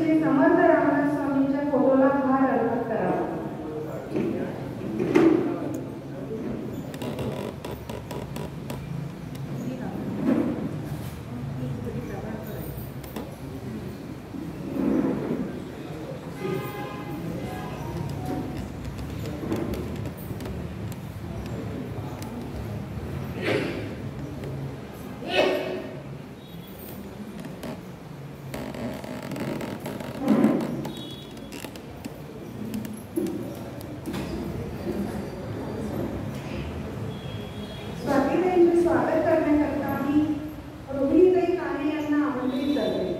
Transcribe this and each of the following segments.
श्री समर्थ रामदास स्वामींच्या फोटोला हार अर्पण करावा. स्वागत करण्याकरता मी रोहिणीताई काणे यांना आमंत्रित करते.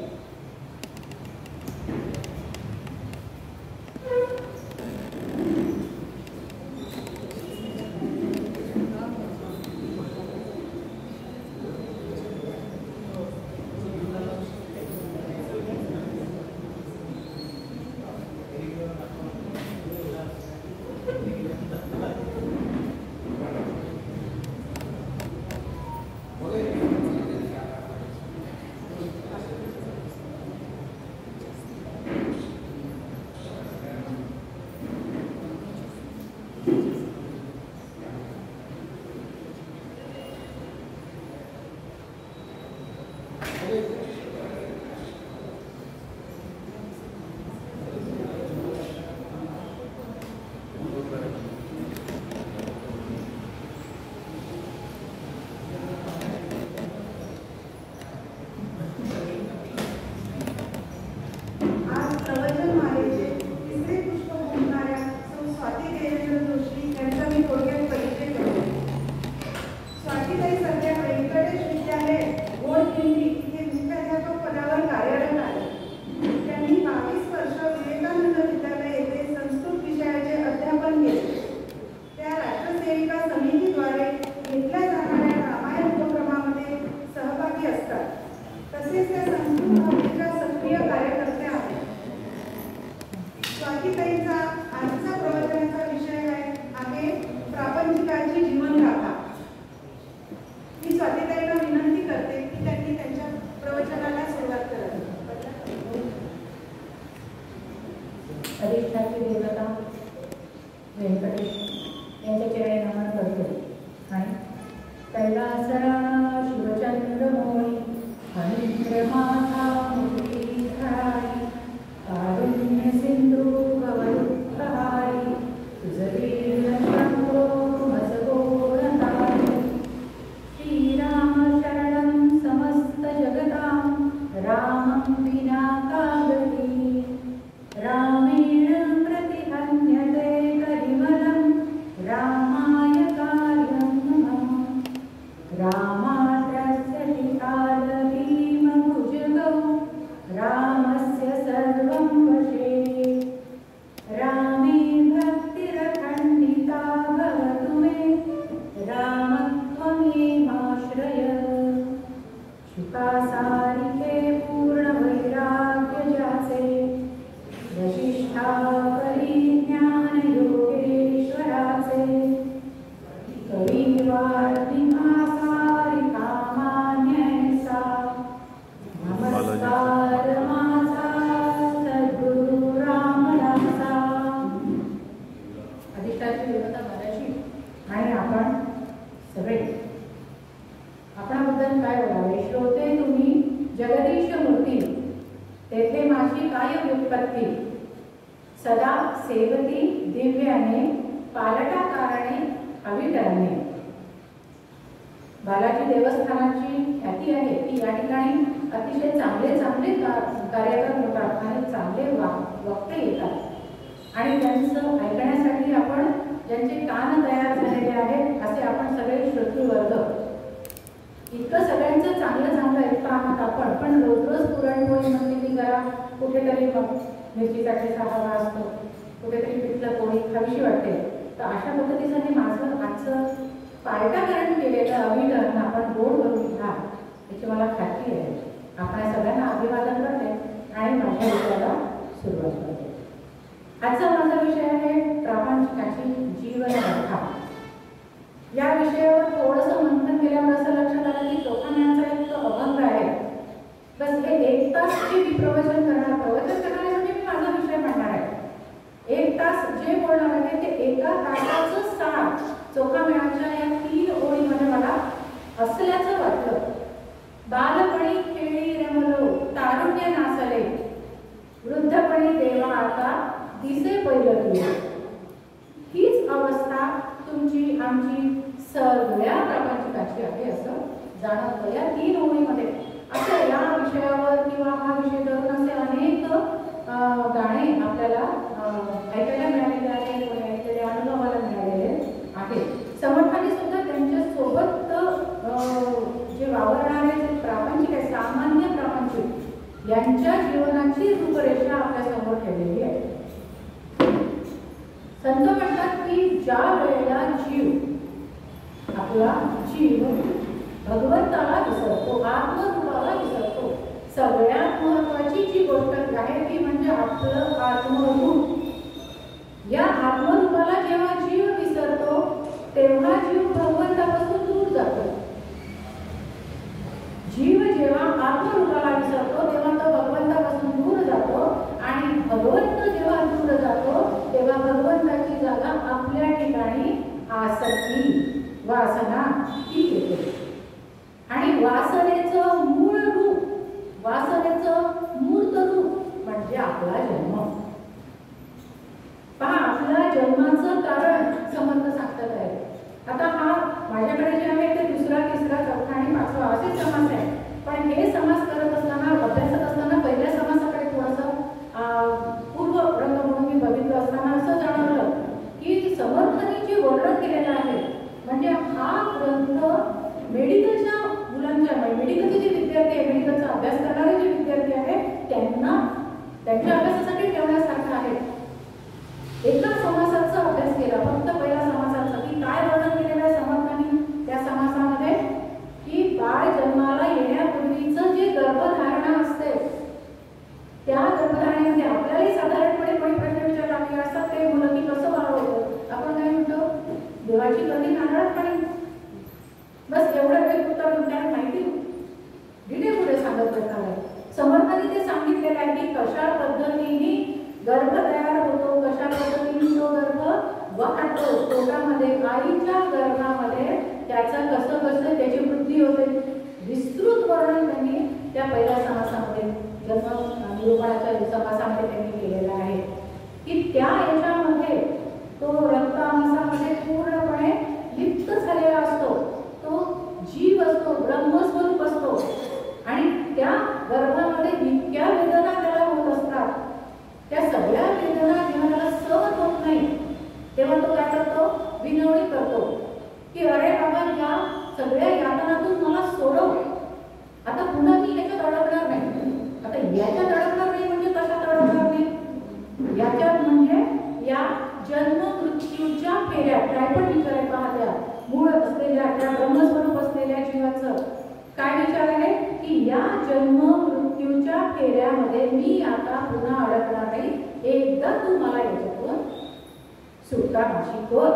अधिष्ठात्री देवता व्यंकटेश यांच्या चरणी नमन करतो आणि कैलासराणा शिवचंद्रमोळी हरिद्रमाथा मुरलीधराई कारुण्य सिंधू भवदुःखहारी तुझवीर शंभो भजगोरतारी श्रीराम शरणं समस्त जगतां रामं विना कागती रामेण प्रतिहन्यते करिमलं रामाय कार्यं नमः रामाद्रस्य काल भीमभुजगौ रामस्य सर्वं वशे रामे भक्तिरखण्डिता भवतु मे रामत्वमेवाश्रय शुकासारिके पूर्णवैराग्य जाचे वशिष्ठा परिज्ञान योगेश्वराचे कविवार्तिकासारि कामान्यसा नमस्कार माझा सद्गुरु रामदासा. अधिष्ठात्री देवता माताजी आणि आपण सगळे आपणाबद्दल काय बोलावे. श्रोते तुम्ही जगदीश मूर्ती तेथे माझी काय व्युत्पत्ती सदा सेवती दिव्याने पालटा कारणे अविटरणे. बालाजी देवस्थानाची ख्याती आहे ती या ठिकाणी अतिशय चांगले चांगले कार्यक्रम होतात आणि चांगले वक्ते येतात आणि त्यांचं ऐकण्यासाठी आपण ज्यांचे कान तयार झालेले आहेत असे आपण सगळे श्रोतृवर्ग इतकं सगळ्यांचं चांगलं चांगलं ऐकतो आहात आपण. पण रोज रोज पुरणपोळी म्हणते की जरा कुठेतरी मिरचीचा ठेचा हवा असतो, कुठेतरी पिठलं पोळी खावीशी वाटते. तर अशा पद्धतीने माझं आजचं पालटाकरण केलेलं अभिनंदन आपण गोड करून घ्या याची मला खात्री आहे. आपण सगळ्यांना अभिवादन करते आणि माझ्या विषयाला सुरुवात करते. आजचा माझा विषय आहे प्रापंचिकाची जीवनगाथा. या विषयावर थोडंसं मंथन केल्यावर असं लक्षात आलं की चोखाण्यांचा एक अभंग आहे. बस हे 1 तास जे प्रवचन करणार चोखामेळाच्या या 3 ओळीमध्ये मला असल्याचं वाटलं. बालपणी खेळी रमलो तारुण्य नासले, वृद्धपणी देवा आता दिसे पहिलं तुझे. हीच अवस्था तुमची आमची सगळ्या प्रपंचकाची आहे असं जाणवतं या 3 ओळीमध्ये. असं या विषयावर किंवा हा विषय धरून असे अनेक गाणे आपल्याला ऐकायला मिळालेले आहेत, कोणी ऐकलेले अनुभवाला मिळालेले आहेत. समर्थांनी सुद्धा त्यांच्या सोबत जे वावरणारे जे प्रापंचिक आहे, सामान्य प्रापंचिक यांच्या जीवनाची रूपरेषा आपल्या समोर ठेवलेली आहे. संत म्हणतात की ज्या वेळेला आपला जीव भगवंताला विसरतो, आत्मरूपाला विसरतो, सगळ्यात महत्वाची जी गोष्ट आहे ती म्हणजे आपलं आत्मरूप. या आत्मरूपाला जेव्हा जीव विसरतो तेव्हा जीव भगवंतापासून दूर जातो. जीव जेव्हा आत्मरूपाला विसरतो तेव्हा तो भगवंतापासून दूर जातो आणि भगवंत जेव्हा दूर जातो तेव्हा भगवंताची जागा आपल्या ठिकाणी आसक्ती, वासना ही येते. आणि वासनेचं मूळ रूप, वासनेचं मूर्त रूप म्हणजे आपला जन्म. पहा, आपल्या जन्माचं कारण समर्थ सांगतात आहे. आता हा माझ्याकडे जे आहे ते 2रा, 3रा, 4था आणि 5वा असे समास आहे. पण हे समास करत असताना, अभ्यासत असताना पहिल्या समासाकडे थोडंसं पूर्व रंग म्हणून मी बघितलं असताना असं जाणवलं की समर्थांनी जे वर्णन केलेलं आहे म्हणजे हा ग्रंथ मेडिकलच्या मुलांच्या, मेडिकलचे जे विद्यार्थी आहे, मेडिकलचा अभ्यास करणारे जे विद्यार्थी आहेत त्यांना त्यांच्या अभ्यासासाठी ठेवण्यासारखं आहे. एका समासाचा अभ्यास केला, फक्त पहिल्या समासाचा, की काय वर्णन केलेलं आहे समर्थांनी त्या समासामध्ये, की बाळ जन्माला येण्यापूर्वीचं जे गर्भधारणा असते त्या गर्भधारणेमध्ये आपल्यालाही साधारणपणे कोणी प्रश्न विचारला असतात ते मुलं की कसं बाळ होतं, आपण काय म्हणतो देवाची कधी नारळात पाणी, बस एवढं काही उत्तर त्याला माहिती डिटेल पुढे सांगत बसणार. समर्थांनी ते सांगितलेलं आहे की कशा पद्धतीने गर्भ तयार होतो, कशा पद्धतीने तो गर्भ वाढतो पोटामध्ये, आईच्या गर्भामध्ये त्याचं कसं कसं त्याची वृद्धी होते. विस्तृत वर्णन त्यांनी त्या पहिल्या समासामध्ये, जन्म निरूपणाच्या समासामध्ये त्यांनी केलेलं आहे की त्या याच्यामध्ये तो रक्तांशामध्ये पूर्णपणे लिप्त झालेला असतो, तो जीव असतो, ब्रह्मस्वरूप असतो आणि त्या गर्भामध्ये इतक्या वेदना त्याला होत असतात. त्या सगळ्या वेदना जेव्हा त्याला सहन होत नाही तेव्हा तो काय करतो, विनवणी करतो की अरे बाबा या सगळ्या यातनातून मला सोडव, आता पुन्हा मी याच्यात अडकणार नाही. आता याच्यात अडकणार नाही म्हणजे कशात अडकणार नाही, याच्यात म्हणजे या जन्म मृत्यूच्या फेऱ्या, काय पण विचार आहे पहा, त्या मूळ असलेल्या त्या ब्रह्मस्वरूप असलेल्या जीवाचं काय विचार आहे की या जन्म मृत्यूच्या फेऱ्यामध्ये मी आता पुन्हा अडकणार नाही, एकदा तू मला याच्यातून सुटका माझी कर.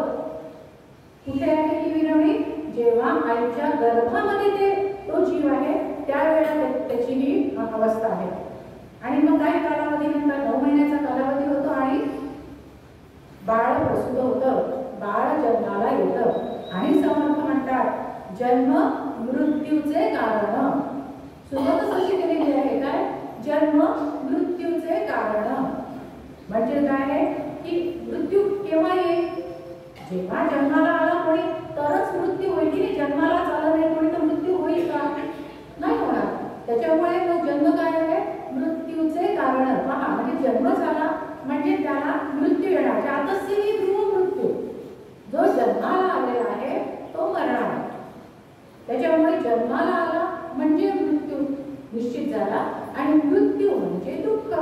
कुठे आहे ही विनवणी, जेव्हा आईच्या गर्भामध्ये तो जीव आहे त्यावेळेला त्याची ही अवस्था आहे. आणि मग काही कालावधीनंतर 9 महिन्याचा कालावधी होतो आणि बाळ प्रसूत होतं, बाळ जन्माला येतं आणि समर्थ म्हणतात जन्म मृत्यूचे कारण. सुरुवातच अशी केलेली आहे काय, जन्म मृत्यूचे कारण म्हणजे काय आहे की मृत्यू केव्हा येईल, जेव्हा जन्माला आला कोणी तरच मृत्यू होईल की जन्माला आलं नाही कोणी तर मृत्यू होईल का, नाही होणार. त्याच्यामुळे मग जन्म काय आहे, मृत्यूचे कारण. पहा, म्हणजे जन्म झाला म्हणजे त्याला मृत्यू येणार, जातस्यहि ध्रुव मृत्यू. जो जन्माला आलेला आहे तो मरणार. त्याच्यामुळे जन्माला आला म्हणजे मृत्यू निश्चित झाला आणि मृत्यू म्हणजे दुःख.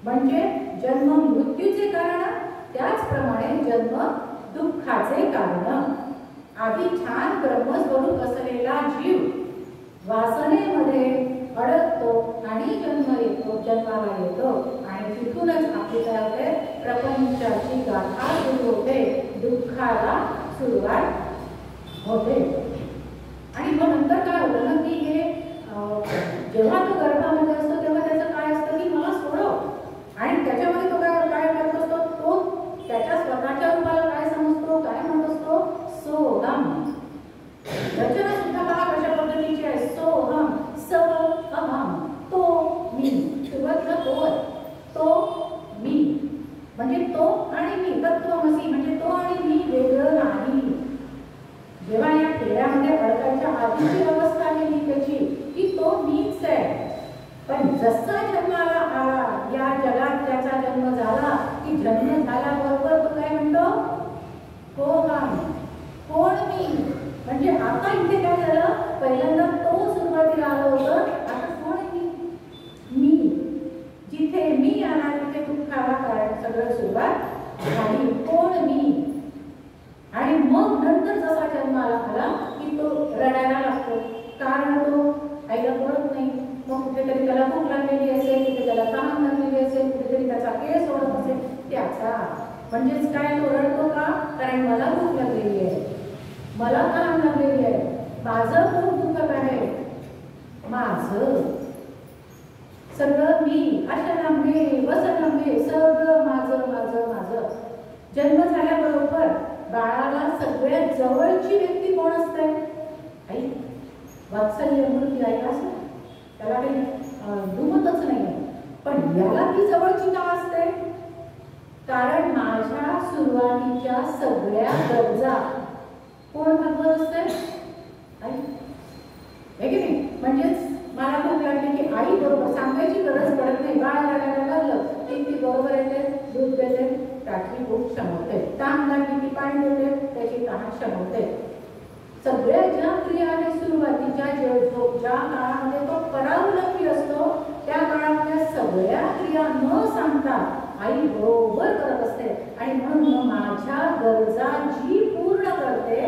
म्हणजे जन्म मृत्यूचे कारण, त्याचप्रमाणे जन्म दुःखाचे कारण. आधी छान ब्रह्मस्वरूप असलेला जीव वासनेमध्ये अडकतो आणि जन्माला येतो आणि तिथूनच आपली काय होते, प्रपंचाची गाथा सुरू होते, दुःखाला सुरुवात होते. आणि मग नंतर काय होतं ना की हे जेव्हा तो गर्भामध्ये असतो तेव्हा त्याचं काय असतं की मला सोडव, आणि त्याच्यामध्ये तो काय करत असतो, तो त्याच्या स्वतःच्या रूपाला काय समजतो, काय म्हणत असतो एकत्वमसी म्हणजे तो आणि मी वेगळं नाही. जेव्हा या फेऱ्यामध्ये अडकायच्या आधीची अवस्था आहे ही त्याची की तो मीच आहे. पण जसा जन्माला आला, या जगात त्याचा जन्म झाला की जन्म झाल्याबरोबर तो काय म्हणतो, कोण मी. म्हणजे आता इथे काय झालं, पहिल्यांदा तो सुरुवातीला आलं होतं, आता कोण मी. जिथे मी आला तिथे दुःखाला कारण सगळं सुरुवात झाली, कोण मी. आणि मग नंतर जसा जन्माला आला की तो रडायला लागतो, कारण तो आईला कळत नाही. मग कुठेतरी त्याला भूक लागलेली असेल, कुठे त्याला तहान लागलेली असेल, कुठेतरी त्याचा केस ओढत असेल त्याचा. म्हणजेच काय, तो रडतो का, कारण मला भूक लागलेली आहे, मला तहान लागलेली आहे, माझं पोट दुखत आहे, माझं सगळं मी, अशनंबे वसनंबे सगळं माझं माझं माझं. जन्म झाल्याबरोबर बाळाला सगळ्यात जवळची व्यक्ती कोण असते, आई. वात्सल्य मूर्ती आई असते, त्याला काही दुमतच नाही. पण याला ती जवळची का असते, कारण माझ्या सुरुवातीच्या सगळ्या गरजा कोण भागवत असते, आई. हे की नाही. म्हणजेच मला भूक लागली की आई बरोबर सांगायची गरज पडत नाही. बाळ रडायला लागलं की ती बरोबर येते, दूध देते, त्याची भूक शमवते. तहान लागली की पाणी देते, त्याची तहान शमवते. सगळ्या ज्या क्रिया आहेत सुरुवातीच्या ज्या काळामध्ये तो परावलंबी असतो त्या काळातल्या सगळ्या क्रिया न सांगता आई बरोबर करत असते. आणि म्हणून माझ्या गरजा जी पूर्ण करते,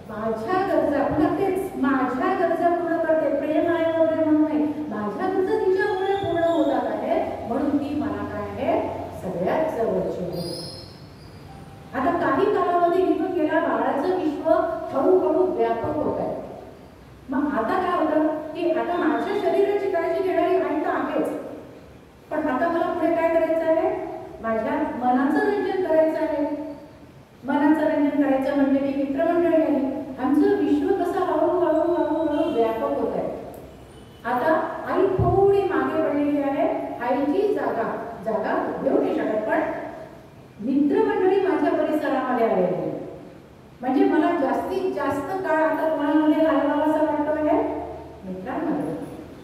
माझ्या गरजा नक्कीच माझ्या गरजा पूर्ण करते, प्रेम आहे वगैरे म्हणून नाही, माझ्या गरजा तिच्यामुळे पूर्ण होतात आहे, म्हणून ती मला काय आहे सगळ्यात जवळची आहे. आता काही कालावधी निघून गेला, बाळाचं विश्व हळूहळू व्यापक होत आहे. मग आता काय होतं की आता माझ्या शरीराची काळजी घेणारी आई तर आहेच, पण आता मला पुढे काय करायचं आहे, माझ्या मनाचं रंजन करायचं आहे. मनाचं रंजन करायचं म्हणजे की मित्रमंडळी आली, आमचं विश्व कसं हळूहळू हळूहळू व्यापक होत आहे. आता आई थोडी मागे पडलेली आहे, आईची जागा घेऊ नाही शकत, पण मित्रमंडळी माझ्या परिसरामध्ये आलेली आहे. म्हणजे मला जास्तीत जास्त काळ आता कोणामध्ये घालवावा असं वाटतोय, मित्रांमध्ये.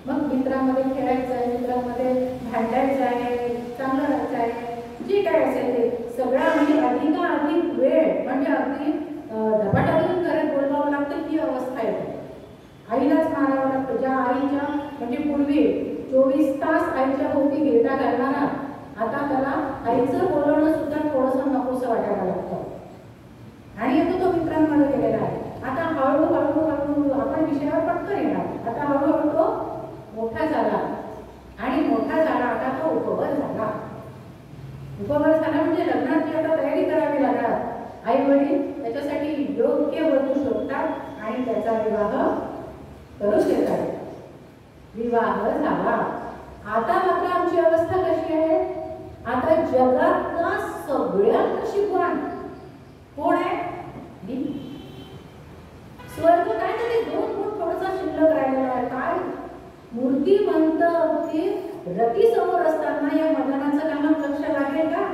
मग मित्रांमध्ये खेळायचं आहे, मित्रांमध्ये भांडायचं आहे, चांगलं राहायचं आहे, जे काय असेल ते सगळं. म्हणजे अधिकाधिक वेळ म्हणजे अगदी धपाटावरून करत बोलवावं लागतं ही अवस्था येते. आईलाच मारावं लागतं. ज्या आईच्या म्हणजे पूर्वी 24 तास आईच्या भोवती गिरटा घालणारा आता त्याला आईचं बोलवणं सुद्धा थोडंसं नकोसं वाटायला लागतं. आणि आता तो मित्रांमध्ये गेलेला आहे. आता हळूहळू आपण विषयावर पटकन येणार. आता हळूहळू तो मोठा झाला आणि मोठा झाला आता तो उपवर झाला. उपवर झाला म्हणजे लग्नाची आता तयारी करावी लागणार. आई वडील त्याच्यासाठी योग्य वधू शोधतात आणि त्याचा विवाह करून देतात. विवाह झाला. आता मात्र आमची अवस्था कशी आहे, आता जगातला सगळ्यात शिकवण कोण आहे, स्वर्ग काय तरी 2 फूट थोडासा शिल्लक राहिलेला आहे. काय मूर्तिमंत अगदी रती समोर असताना या मदनाचं कामात लक्ष लागेल का,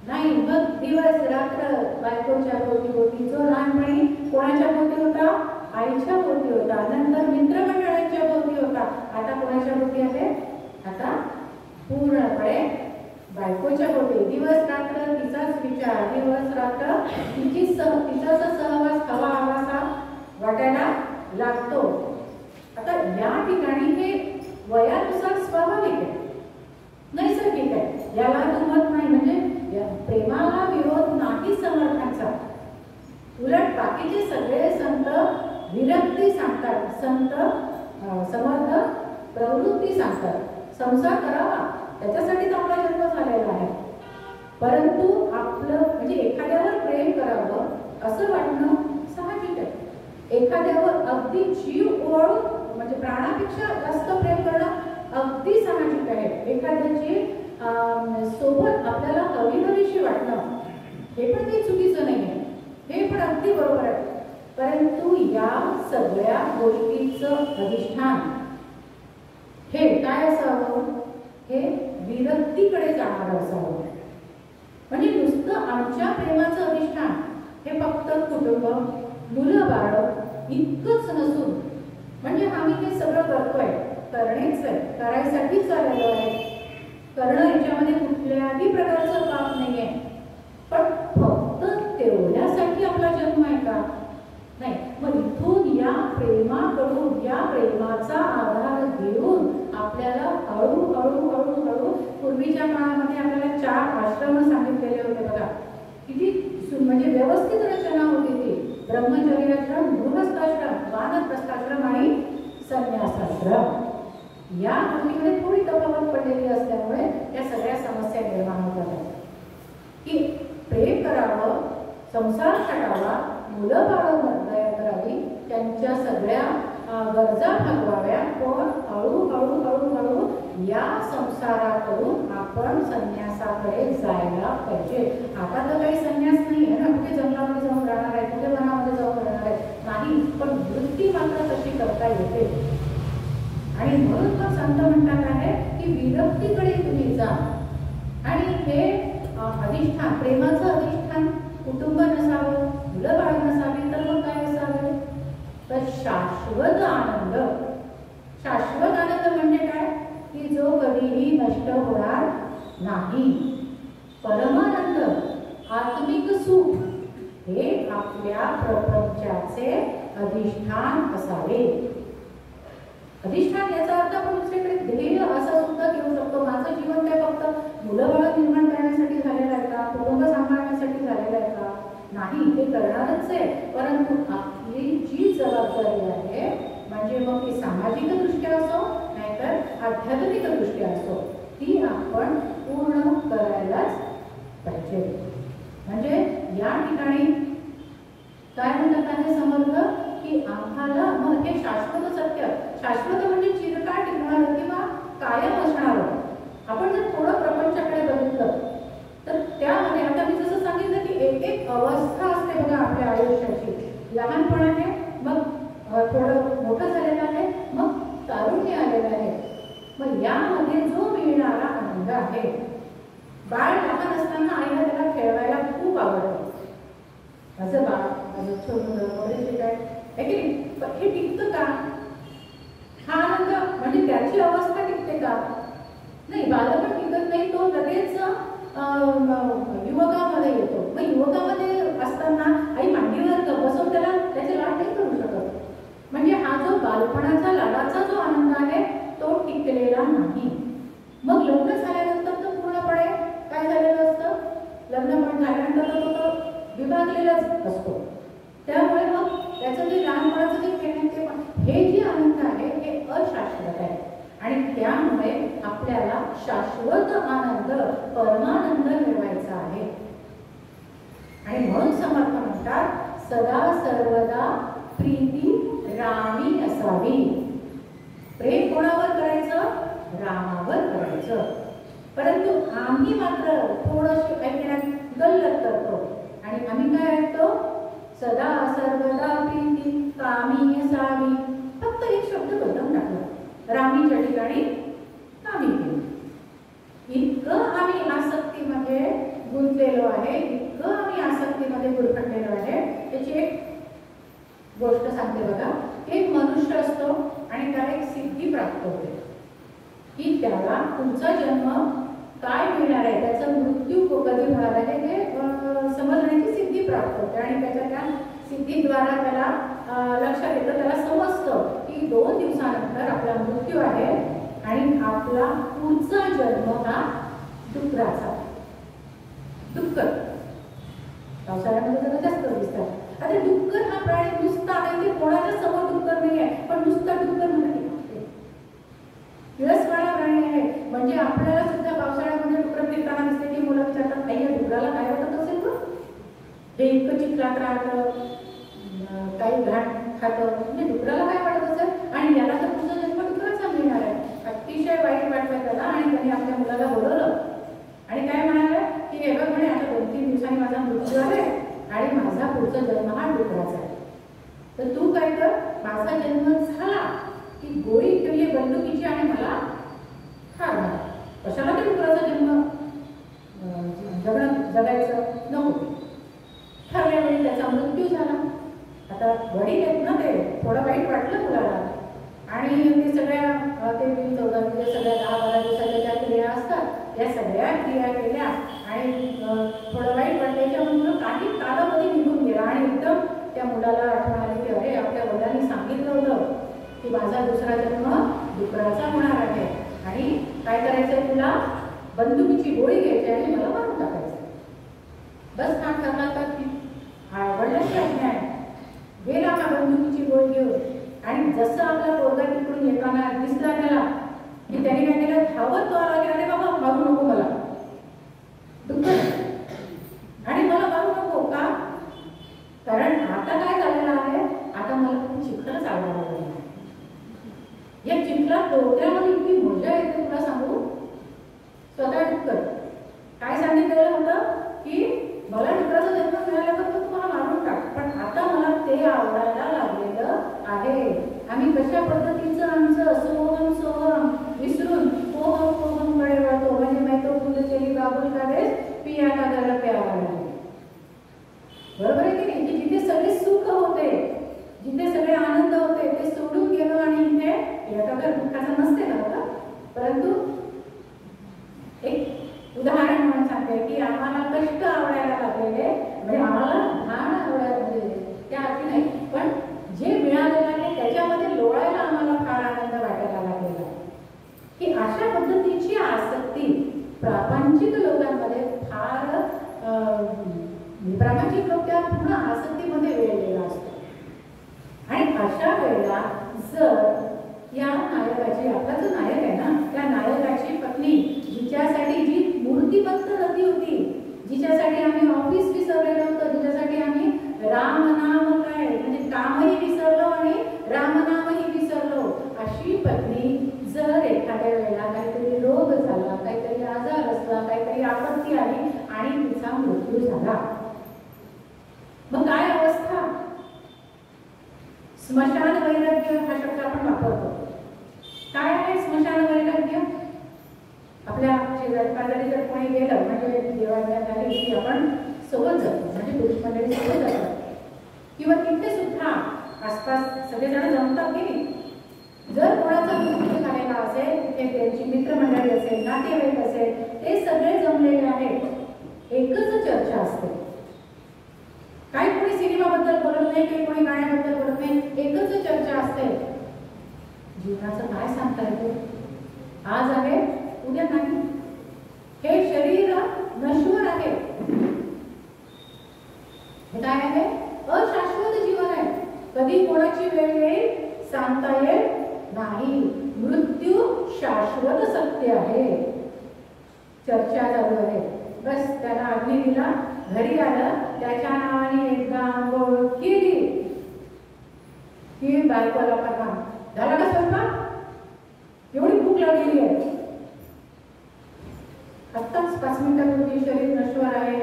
नाही. मग दिवस रात्र बायकोच्या भोवती, जो लहानपणी कोणाच्या भोवती होता, आईच्या भोवती होता, नंतर मित्रमंडळांच्या भोवती होता, आता कोणाच्या भोवती आहे, आता पूर्णपणे बायकोच्या भोवती. दिवस रात्र तिचाच विचार, दिवस रात्र तिचाच सहवास हवा हवासा वाटायला लागतो. आता या ठिकाणी हे वयानुसार स्वाभाविक आहे, नैसर्गिक आहे, याला दुमत नाही. म्हणजे प्रेमाला विरोध नाही समर्थांचा. उलट बाकीचे सगळे संत विरक्ती सांगतात, संत समर्थ प्रवृत्ती सांगतात. संसार करावा त्याच्यासाठीच आपला जन्म झालेला आहे. परंतु आपलं म्हणजे एखाद्यावर प्रेम करावं असं वाटणं साहजिक आहे. एखाद्यावर अगदी जीव ओवाळून म्हणजे प्राणापेक्षा जास्त प्रेम करणं अगदी साहजिक आहे. एखाद्याची सोबत आपल्याला हवीशी वाटणं हे पण काही चुकीचं नाही आहे, हे पण अगदी बरोबर आहे. परंतु या सगळ्या गोष्टीचं अधिष्ठान हे काय असावं, हे विरक्तीकडे जाणारं असावं. म्हणजे नुसतं आमच्या प्रेमाचं अधिष्ठान हे फक्त कुटुंब, मुलं बाळ इतकंच नसून, म्हणजे आम्ही हे सगळं करतोय, करणेच आहे, करायसाठीच आलेलो आहे, करणं याच्यामध्ये कुठल्याही प्रकारचं पाप नाहीये, पण फक्त तेवढ्यासाठी आपला जन्म आहे का? नाही. मग इथून या प्रेमाकडून, या प्रेमाचा आधार घेऊन आपल्याला हळूहळू पूर्वीच्या काळामध्ये आपल्याला 4 आश्रम सांगितलेले होते बघा. किती म्हणजे व्यवस्थित रचना होती ती. ब्रह्मचर्याश्रम, गृहस्थाश्रम, वानप्रस्थाश्रम आणि संन्यासाश्रम. या गोष्टीमध्ये थोडी तफावत पडलेली असल्यामुळे या सगळ्या समस्या निर्माण होतात की प्रेम करावं, संसार छाटावा, मुलं बाळं दया करावी, त्यांच्या सगळ्या गरजा भागवाव्या, पण हळूहळू या संसाराकडून आपण संन्यासाकडे जायला पाहिजे. आता तर काही संन्यास नाही आहे ना, कुठे जंगलामध्ये जाऊन राहणार आहे, कुठे वनामध्ये जाऊन राहणार आहे, नाही, पण वृत्ती मात्र तशी करता येते. आणि म्हणून मग संत म्हणतात आहे की विरक्तीकडे तुम्ही जा. आणि हे अधिष्ठान, प्रेमाचं अधिष्ठान कुटुंब नसावं, मुलं बाळ नसावी, तर मग काय असावे? तर शाश्वत आनंद. शाश्वत आनंद म्हणजे काय? की जो कधीही नष्ट होणार नाही. परमानंद, आत्मिक सुख हे आपल्या प्रपंचाचे अधिष्ठान असावे. अधिष्ठान याचा अर्थ आपण दुसरीकडे ध्येय असं सुद्धा घेऊ शकतो. माझं जीवन काय फक्त मुलं बाळ निर्माण करण्यासाठी झालेलं आहे का? कुटुंब सांभाळण्यासाठी झालेलं आहे का? नाही, ते करणारच आहे, परंतु आपली जी जबाबदारी आहे, म्हणजे मग ती सामाजिक दृष्ट्या असो नाहीतर आध्यात्मिक दृष्ट्या असो, ती आपण पूर्ण करायलाच पाहिजे. म्हणजे या ठिकाणी काय म्हणतात आहे समर्थ की आम्हाला मग हे शाश्वत सत्य, शाश्वत म्हणजे चिरकाळ टिकणारं किंवा कायम असणारं. आपण जर थोडं प्रपंचाकडे बघितलं तर त्यामध्ये आता मी जसं सांगितलं की एक अवस्था असते बघा आपल्या आयुष्याची. लहानपणाने, मग थोडं मोठं झालेलं आहे, मग तारुण्य आलेलं आहे. मग यामध्ये जो मिळणारा आनंद आहे, बाळ लहान असताना आईला त्याला खेळवायला खूप आवडतं. माझं बाळ, माझं छोटं वगैरे जे काय आहे की नाही, हे टिकतं का? हा आनंद म्हणजे त्याची अवस्था टिकते का? नाही, बालपण टिकत नाही, तो लगेच युवकामध्ये येतो. मग युवकामध्ये असताना आई मांडीवर बसवून त्याला त्याचे लाड नाही करू शकत. म्हणजे हा जो बालपणाचा लाडाचा जो आनंद आहे तो टिकलेला नाही. मग लग्न झाल्यानंतर तर पूर्णपणे काय झालेलं असतं, लग्न पण झाल्यानंतर तो विभागलेलाच असतो. त्यामुळे मग त्याचं जे लहानपणाचं जे खेळण्याचे हे जे आनंद आहे हे अशाश्वत आहे. आणि त्यामुळे आपल्याला शाश्वत आनंद, परमानंद मिळवायचा आहे. आणि म्हणून समर्थ म्हणतात सदा सर्वदा प्रीती रामी असावी. प्रेम कोणावर करायचं? रामावर करायचं. परंतु आम्ही मात्र थोडंसं ऐकण्यात गल्लत करतो आणि आम्ही काय ऐकतो? सदा सर्वदा प्रीती कामी असावी. फक्त एक शब्द बदलून टाकला, रामीच्या ठिकाणी कामी केलं. इतकं आम्ही आसक्तीमध्ये गुंतलेलो आहे, इतकं आम्ही आसक्तीमध्ये गुरफटलेलो आहे. त्याची एक गोष्ट सांगते बघा. एक मनुष्य असतो आणि त्याला एक सिद्धी प्राप्त होते की त्याला पुढचा जन्म काय मिळणार आहे, त्याचा मृत्यू कधी होणार आहे हे समजण्याची सिद्धी प्राप्त होते. आणि त्याच्या त्या सिद्धीद्वारा त्याला लक्षात येतं, त्याला समजतं की 2 दिवसानंतर आपला मृत्यू आहे आणि आपला पुढचा जन्म हा डुकराचा. डुक्कर पावसाळ्यामध्ये जरा जास्त दिसतात. आता डुक्कर हा प्राणी नुसता आहे, ते कोणाच्या समोर डुक्कर नाही आहे, पण नुसता डुक्कर म्हणते किळसवाणा प्राणी आहे. म्हणजे आपल्याला सुद्धा पावसाळ्यामध्ये डुकर फिरताना दिसते की मुलं विचारतात आई या डुकराला काय वाटत असेल बघ, हे इतकं चिखलात राहतं, काही घाट खातं, म्हणजे डुकराला काय वाटत असेल. आणि याला तर पुढचा जन्म डुकराचा मिळणार आहे. अतिशय वाईट वाटलं त्याला आणि त्याने आपल्या मुलाला बोलवलं आणि काय म्हणाले की हे बघ म्हणे आता 2-3 दिवसांनी माझा मृत्यू आहे आणि माझा पुढचा जन्म हा डुकराचा आहे. तर तू काय कर, माझा जन्म झाला की गोळी ठेवली बंदुकीची आणि मला ठार मार. कशाला ते डुकराचा जन्म जगायला या सगळ्या क्रिया केल्या आणि थोडं वाईट वाटलं. त्याच्यामुळे काही कालावधी निघून गेला आणि एकदम त्या मुलाला आठवण आली की अरे आपल्या वडिलांनी सांगितलं होतं की माझा दुसरा जन्म डुकराचा होणार आहे आणि काय करायचंय तुला, बंदुकीची गोळी घ्यायची आणि मला मारून टाकायचं. बस हा ठरला का की वडिलांची आज्ञा आहे. गेला का बंदुकीची गोळी घेऊन आणि जसं आपला पोरगा तिकडून येताना दिसला त्याला की त्याने काय केलं, धावत तो आला की अरे बाबा मारू नको मला, डुक्कर आणि मला मारू नको का, कारण आता काय झालेलं आहे, आता मला खूप चिखलच आवडायला लागला. या चिखलात डोक्यामध्ये इतकी मजा येते तुला सांगू. स्वतः डुक्कर काय सांगितलेलं होतं की मला डुकराचा जन्म मिळाल्यावर तर तुम्हाला मारून टाक, पण आता मला ते आवडायला लागलेलं आहे. आम्ही कशा पद्धतीचं आमचं सोहम सोहम विसरून पोहम पोहम कडे वळतो. म्हणजे मैं तो फुल चली बाबुल का देश पिया का गला प्यावा लागले. बरोबर आहे की नाही, की जिथे सगळे सुख होते, जिथे सगळे आनंद होते ते सोडून गेलो आणि इथे याचा तर दुःखाचा नसते ना, परंतु एक उदाहरण म्हणून सांगते की आम्हाला कष्ट आवडायला लागलेले, म्हणजे आम्हाला घाण आवडायला म्हणजे त्या अर्थी नाही, पण जे मिळालेलं आहे त्याच्यामध्ये लोळायला आम्हाला फार आनंद वाटायला लागलेला की अशा पद्धतीची आसक्ती प्रापंचिक लोकांमध्ये फार प्रापंचिक लोक त्या पूर्ण आसक्तीमध्ये वेळलेला असतो. आणि अशा वेळेला जर या नायकाची, आपला जो नायक आहे ना, त्या नायकाची पत्नी जिच्यासाठी जी मूर्तिमंत नदी होती, जिच्यासाठी आम्ही ऑफिस विसरलेलो होतो, जिच्यासाठी आम्ही रामनाम काय म्हणजे कामही विसरलो आणि रामनामही विसरलो, अशी पत्नी जर एखाद्या वेळेला काहीतरी रोग झाला, काहीतरी आजार असला, काहीतरी आपत्ती आली आणि तिचा मृत्यू झाला, मग काय अवस्था. स्मशान वैराग्य हा शब्द आपण वापरतो. काय आहे स्मशान वैराग्य? आपल्या शेजारी पाजारी जर कोणी गेलं म्हणजे देवाज्ञा झाली की आपण सोबत जातो, म्हणजे पुरुष मंडळी सोबत जातात किंवा तिथे सुद्धा आसपास सगळेजण जमतात की नाही. जर कोणाचा मृत्यू झालेला असेल, तिथे त्यांची मित्रमंडळी असेल, नातेवाईक असेल, ते सगळे जमलेले आहेत. एकच चर्चा असते. काही कोणी सिनेमाबद्दल बोलत नाही, काही कोणी गाण्याबद्दल बोलत नाही, एकच चर्चा असते. जीवनाचं काय सांगता येतं, आज आहे उद्या नाही. हे शरीर नश्वर आहे. हे काय आहे, अशाश्वत जीवन आहे. कधी कोणाची वेळ येईल सांगता येत नाही. मृत्यू शाश्वत सत्य आहे. चर्चा चालू आहे. बस त्याला अग्नी दिला, घरी आलं, त्याच्या नावाने एकदा आंघोळ केली की बायकोला पडला, झाला का स्वयंपाक, एवढी भूक लागलेली आहे. आत्ताच 5 मिनिटापूर्वी शरीर नश्वर आहे,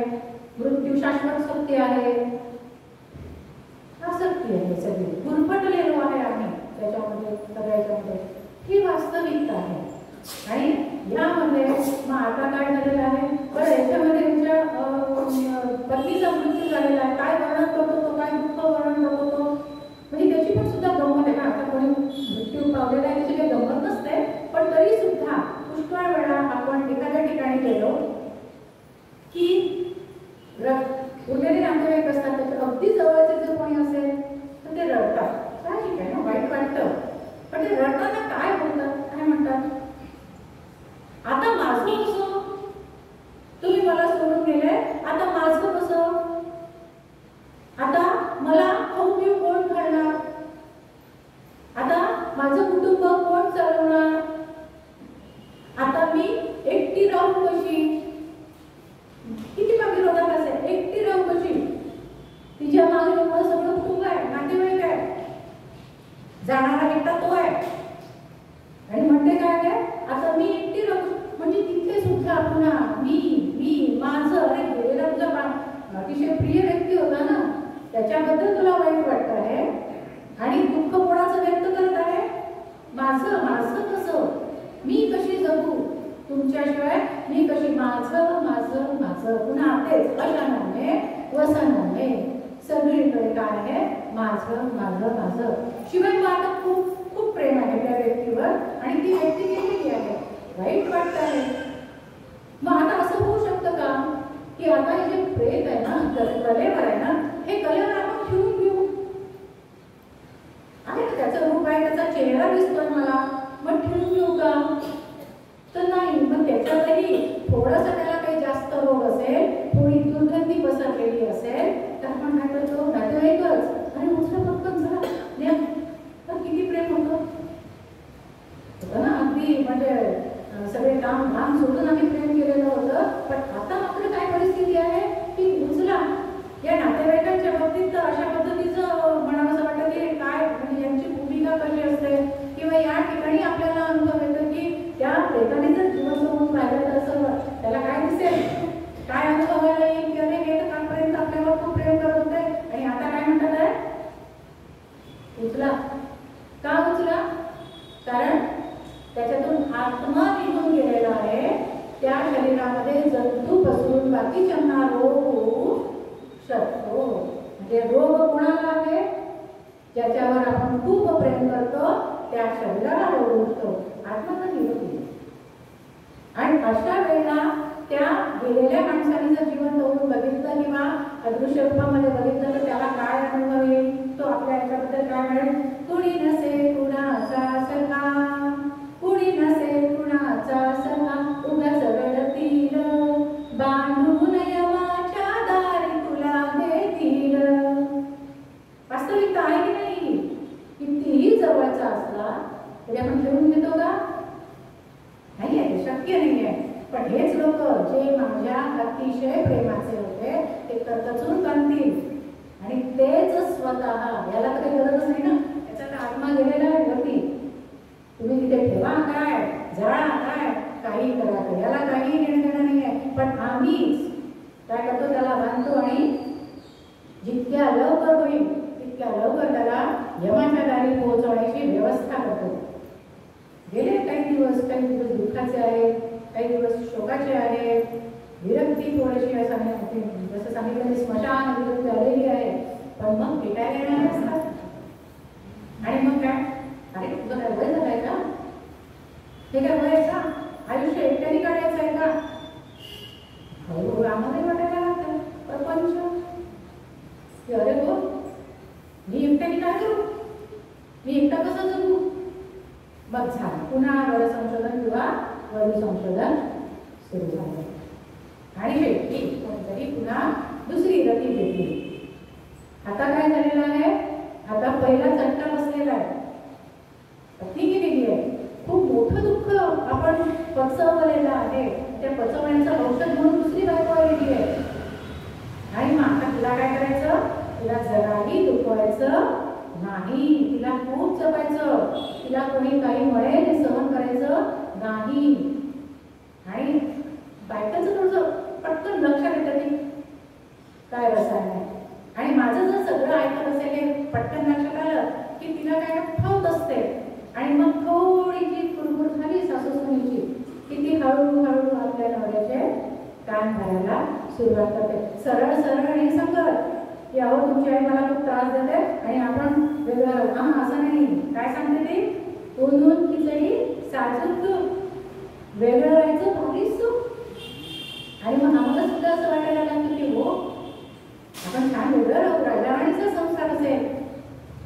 मृत्यू शाश्वत सत्य आहे. आसक्ती आहे, सगळी गुरफटलेलो आहे आम्ही त्याच्यामध्ये, सगळ्याच्यामध्ये. ही वास्तविकता आहे. आणि यामध्ये मग आता काय झालेलं आहे, बरं याच्यामध्ये त्यांच्या पत्नीचा मृत्यू झालेला आहे. काय वर्णन करतो तो, काय दुःख वर्णन करतो तो, म्हणजे त्याची पण सुद्धा गंमत आहे ना. आता कोणी मृत्यू पावलेला आहे त्याची काही गंमत नसते, पण तरी सुद्धा पुष्कळ वेळा आपण एखाद्या ठिकाणी गेलो की उरलेले नातेवाईक असतात, त्याच्या अगदी जवळचे जर कोणी असेल तर ते रडतात. साहजिक आहे ना, वाईट वाटतं, पण ते रडताना काय बोलतात, काय म्हणतात, आता माझं कसं, तुम्ही मला सोडून गेले, आता माझं कसं, आता मला खाऊ पिऊ कोण घालणार, आता माझं कुटुंब कोण चालवणार, आता मी एकटी राहू कशी. किती मागे विरोधात असेल, एकटी राहू कशी. तिच्या मागे एवढं सगळं कुटुंब आहे, नातेवाईक आहे, जाणारा एकटा तो आहे आणि म्हणते काय आहे, आता मी एकटी राहू. म्हणजे तिथे सुद्धा पुन्हा मी माझं. अरे गेलेला तुझा अतिशय प्रिय व्यक्ती होता ना, त्याच्याबद्दल तुला वाईट वाटत आहे आणि दुःख कोणाचं व्यक्त करत आहे, माझं माझं कसं, मी कशी जगू तुमच्याशिवाय, मी कशी, माझं माझं माझं. पुन्हा तेच अशाने वसनाने सगळीकडे काय आहे, माझं माझं माझं. शिवाय मला खूप खूप प्रेम आहे त्या व्यक्तीवर आणि ती व्यक्ती गेलेली आहे, वाईट वाटत आहे. की आता हे जे प्रेत आहे ना, कलेवर आहे ना, हे कलेवर आपण ठेवून घेऊ. आहे ना, त्याचं रूप आहे, त्याचा चेहरा दिसतोय मला, मग ठेवून घेऊ का? तर नाही. मग त्याच्यातही थोडंसं त्याला काही जास्त रोग असेल, थोडी दुर्गंधी पसरलेली असेल, तर आपण काय करतो, नातेवाईकच आणि दुसरं पटकन झाला तर किती प्रेम होतं ना. अगदी म्हणजे सगळे काम धाम सोडून आम्ही प्रेम केलेलं होतं. पण आता मात्र काय परिस्थिती आहे की उचला या नातेवाईकांच्या बाबतीत तर अशा पद्धतीचं म्हणावं वाटतं की काय म्हणजे यांची भूमिका कशी असते, किंवा या ठिकाणी आपल्याला अनुभव येतो की त्या प्रेताने जर जीवन सोडून पाहिलं तर असं त्याला काय दिसेल, काय अनुभवायला येईल की अरे हे तर कालपर्यंत आपल्यावर खूप प्रेम करत होते आणि आता काय म्हणतात आहे उचला. का उचला? कारण त्याच्यातून आत्मा निघून गेलेला आहे. त्या शरीरामध्ये जंतू पसरून बाकीच्यांना रोग होऊ शकतो. म्हणजे रोग कोणाला आहे? ज्याच्यावर आपण खूप प्रेम करतो त्या शरीराला रोग होतो, आत्मा तर निघून. आणि अशा वेळेला त्या गेलेल्या माणसाने जर जिवंत होऊन बघितलं किंवा अदृश्य रूपामध्ये बघितलं तर त्याला काय अनुभव येईल, तो आपल्या याच्याबद्दल काय म्हणेल, कुणी नसे कुणाचा सखा, कुणी नसे कुणाचा सखा, उगाच रडतील बांधून यमाच्या दारी तुला देतील. वास्तविकता आहे की नाही? कितीही जवळचा असला तरी आपण ठेवून घेतो का? नाही आहे, शक्य नाही आहे. पण हेच लोक जे माझ्या अतिशय प्रेमाचे होते ते कचून काढतील आणि तेच स्वतः, याला तर काही गरजच नाही ना, याचा तर आत्मा गेलेला आहे वरती. तुम्ही तिथे ठेवा काय, जाळा काय, काही करा काय, याला काही घेणं देणं नाही आहे. पण आम्हीच काय करतो, त्याला बांधतो आणि जितक्या लवकर होईल तितक्या लवकर त्याला यमाच्या दारी पोहोचवण्याची व्यवस्था करतो. गेले काही दिवस दुःखाचे आहेत, काही दिवस शोकाचे आहेत, विरक्ती थोडीशी जसं सांगितलं स्मशान विरक्ती आलेली आहे. पण मग भेटायला येणार असतात आणि मग काय, अरे तुझं काय वय झालंय का, हे काय वय आहे का, आयुष्य एकट्याने काढायचं आहे का? हो, आम्हाला वाटायला लागतं प्रपंच की अरे हो मी एकट्याने काय करू, मी एकटा कसं जगू. मग झालं पुन्हा वर संशोधन किंवा वरी संशोधन सुरू झालं आणि भेटली कोणतरी पुन्हा दुसरी गती भेटली. आता काय झालेलं आहे, आता पहिला चट्टा बसलेला आहे, पत्नी गेलेली आहे, खूप मोठं दुःख आपण पचवलेलं आहे, त्या पचवण्याचं औषध म्हणून दुसरी बायको आलेली आहे. आणि मग आता तिला काय करायचं, तिला जराही दुखवायचं नाही, तिला खूप जपायचं, तिला कोणी काही म्हणेल हे सहन करायचं नाही. आणि बायकाचं थोडंसं पटकन लक्षात येतं की काय रसायन आहे. आणि माझं जर सगळं ऐकत असेल हे पटकन लक्षात आलं की तिला काय ठेवत असते. आणि मग थोडीशी कुरकुर झाली सासू सुनेची की ती हळूहळू आपल्या नवऱ्याचे कान भरायला सुरुवात करते, सरळ सरळ आणि सांगत की अहो तुमची आई मला खूप त्रास देते आणि आपण वेगळं राहू. हा असं नाही, काय सांगते ती, ऊन खिचडी साजूक तूप, वेगळं राहायचं भारी सुख. आणि मग आम्हाला सुद्धा असं वाटायला लागतं की हो आपण छान वेगळं राहू, राजाराणीचा संसार असेल.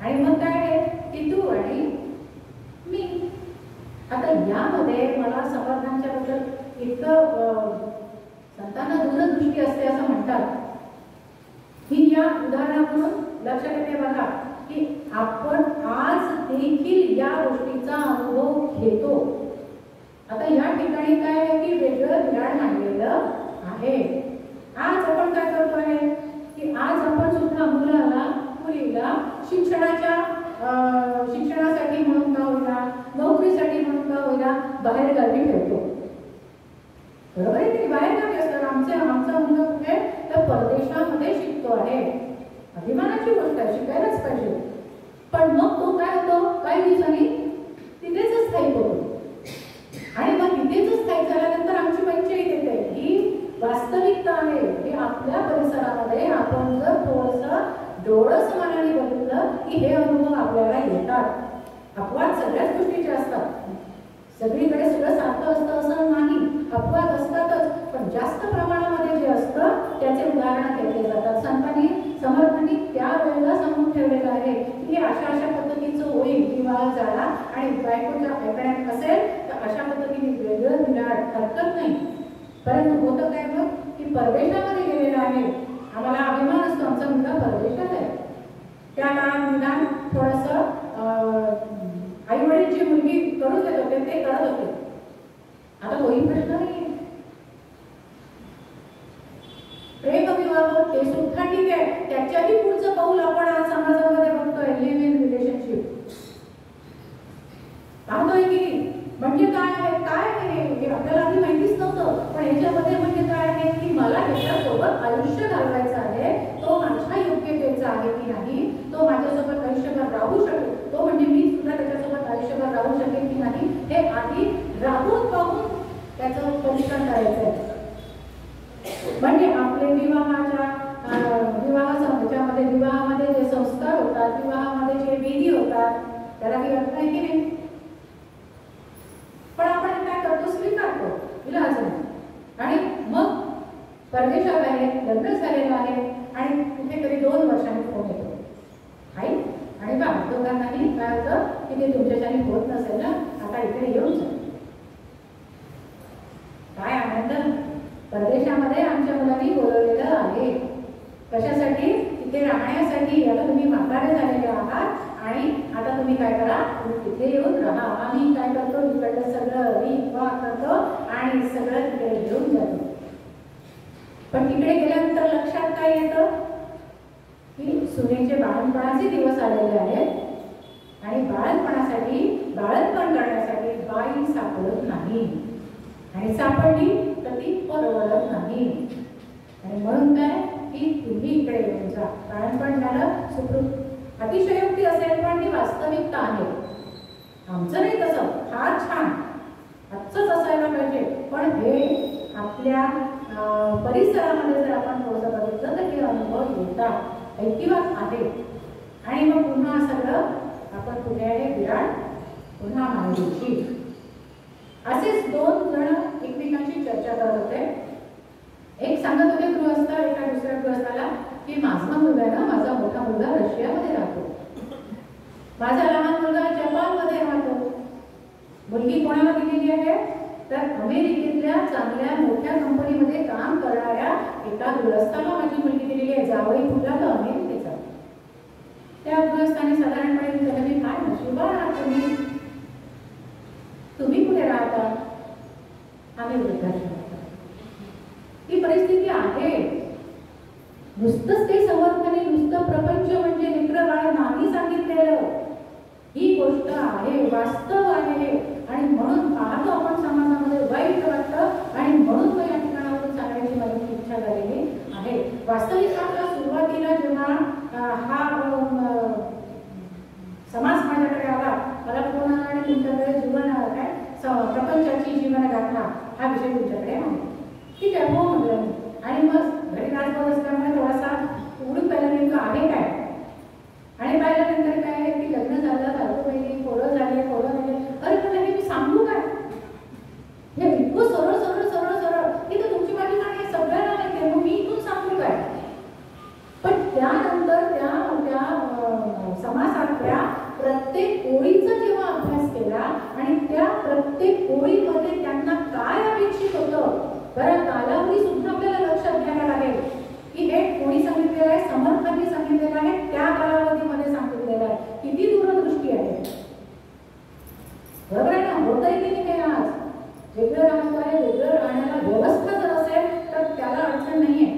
आणि मग काय आहे की तू आणि मी. आता यामध्ये मला समर्थांच्या बद्दल इतकं संतांना दूरदृष्टी असते असं म्हणतात. ही या उदाहरणावरून लक्षात येते बघा की आपण आज देखील या गोष्टीचा अनुभव घेतो. आता या ठिकाणी काय आहे की वेगळं ज्ञान आणलेलं आहे. आज आपण काय करतो आहे की आज आपण सुद्धा मुलाला मुलीला शिक्षणासाठी म्हणून का होईना, नोकरीसाठी म्हणून का होईना बाहेर गावी ठेवतो. बरोबर आहे की बाहेर गावी असतात. आमचा मुलगा कुठे तर परदेशामध्ये शिकतो आहे, अभिमानाची गोष्ट आहे, शिकायलाच पाहिजे. पण मग तो काय होतो, काही दिवसांनी तिथेच स्थायिक होतो. आणि मग तिथेच स्थायिक झाल्यानंतर आमची पंचायत येते ही वास्तविकता आहे. हे आपल्या परिसरामध्ये आपण जर थोडंसं डोळस मनाने बघितलं की हे अनुभव आपल्याला येतात. अपवाद सगळ्याच गोष्टीचे असतात, सगळीकडे सगळं सारखं असतं असं नाही, अपवाद असतातच. पण जास्त प्रमाणामध्ये जे असतं उदाहरणं घेतले जातात. संतांनी समर्थांनी त्या वेळेला सांगून ठेवलेलं आहे की अशा अशा पद्धतीचं होईल, विवाह झाला आणि बायकोच्या ऐकण्यात असेल तर अशा पद्धतीने वेगळं दिलाड हरकत नाही. परंतु होतं काय मग की परदेशामध्ये गेलेलं आहे, आम्हाला अभिमान असतो आमचा मुलगा परदेशात आहे. त्या काळात निदान थोडंसं आई वडील जी मुलगी करून देत होते ते करत होते. आता कोणी प्रश्न नाही. प्रेमविवाह ते सुद्धा ठीक आहे, त्याच्याही पुढचं पाऊल आपण आज समाजामध्ये बघतोय. लिव्ह इन रिलेशनशिप पाहतोय की म्हणजे काय आहे, काय आहे हे आपल्याला आधी माहितीच नव्हतं. पण ह्याच्यामध्ये म्हणजे काय आहे की मला ह्याच्यासोबत आयुष्य घालवायचं आहे, तो माझ्या योग्यतेचा आहे की नाही, तो माझ्यासोबत आयुष्यभर राहू शकेल, तो म्हणजे मी सुद्धा त्याच्यासोबत आयुष्यभर राहू शकेल की नाही हे आधी राहून पाहून त्याचं परीक्षण करायचं आहे. म्हणजे आपले विवाहामध्ये जे संस्कार होतात, विवाहामध्ये जे विधी होतात त्याला काही अर्थ आहे की नाही. पण आपण काय करतो, स्वीकारतो विलाज आणि मग परदेशात आहे, लग्न झालेलं आहे आणि कुठेतरी 2 वर्षांनी फोन येतो आई आणि बाबा दोघांनाही काय होतं की ते तुमच्याच्याने होत नसेल ना, आता इकडे येऊन जा. काय आनंद, परदेशामध्ये आमच्या मुलांनी बोलवलेलं आहे. कशासाठी? तिथे राहण्यासाठी. आता तुम्ही म्हातारे झालेले आहात आणि आता तुम्ही काय करा, तुम्ही तिथे येऊन राहा. आम्ही काय करतो, इकडलं सगळं विवाह करतो आणि सगळं तिकडे घेऊन जातो. पण तिकडे गेल्यानंतर लक्षात काय येतं की सुनेचे बाळणपणाचे दिवस आलेले आहेत आणि बाळणपणासाठी बाळणपण करण्यासाठी बाई सापडत नाही आणि सापडली तर ती परवडत नाही. आणि म्हणून काय की तुम्ही इकडे येऊन जा. बाळणपण झालं सुखरूप. अतिशयोक्ती असेल पण ती वास्तविकता आहे. आमचं नाही तसं, फार छान आजच असायला पाहिजे. पण हे आपल्या परिसरामध्ये जर आपण थोडंसं बघितलं तर हे अनुभव येतात, ऐकिवात आहे. आणि मग पुन्हा सगळं आपण पुढे आहे विराट, पुन्हा माहिती. असेच 2 जण एकमेकांशी चर्चा करत होते. एक सांगत होते गृहस्थ एका दुसऱ्या गृहस्थाला की माझा मुलगा ना, माझा मोठा मुलगा रशियामध्ये राहतो, माझा लहान मुलगा जपानमध्ये राहतो. मुलगी कोणाला दिलेली आहे तर अमेरिकेतल्या चांगल्या मोठ्या कंपनीमध्ये काम करणाऱ्या एका गृहस्थाला माझी मुलगी दिलेली आहे. जावई मुलगा तर अमेरिकेचा. त्या गृहस्थाने साधारणपणे विचारलं की काय नशिबान आहात तुम्ही कुठे राहता? आम्ही वृद्धाश्रमात. ही परिस्थिती आहे. नुसतंच ते समर्थने, नुसतं प्रपंच म्हणजे लेकरं बाळ नाही सांगितलेलं. ही गोष्ट आहे, वास्तव आहे. आणि म्हणून पाहतो आपण समाजामध्ये वाईट वाटतं आणि म्हणून मी या ठिकाणावरून सांगण्याची माझी इच्छा झालेली आहे. वास्तविक आपला सुरुवातीला जेव्हा हा समाज माझ्याकडे आला, मला फोन आला आणि तुमच्याकडे जीवन काय प्रपंचाची जीवनगाथा हा विषय तुमच्याकडे आहे. ठीक आहे हो म्हटलं. आणि मग घरी राजभाव असल्यामुळे थोडासा उघडून पाहिलं नेमकं आहे काय. आणि पाहिल्यानंतर काय आहे की लग्न झालं, बायको बहिणी, पोरं झाले. अरे पण हे मी सांगू काय, हे इतकं सरळ सरळ सरळ सरळ की तर तुमची माझी गाणी सगळ्यांना माहिती आहे, मग मी इथून सांगू काय. पण त्यानंतर त्या समासातल्या प्रत्येक ओळीचा जेव्हा अभ्यास केला आणि त्या प्रत्येक ओळीमध्ये त्यांना काय अपेक्षित होतं, बरं कालावधी सुद्धा आपल्याला लक्षात घ्यायला लागेल की हे कोणी सांगितलेलं आहे, समर्थांनी सांगितलेलं आहे, त्या कालावधीमध्ये सांगितलेलं आहे. किती दूरदृष्टी आहे. बरोबर आहे ना, होत आहे की नाही. आज वेगळं राहणं आहे, वेगळं राहण्याला व्यवस्था जर असेल तर त्याला अडचण नाहीये.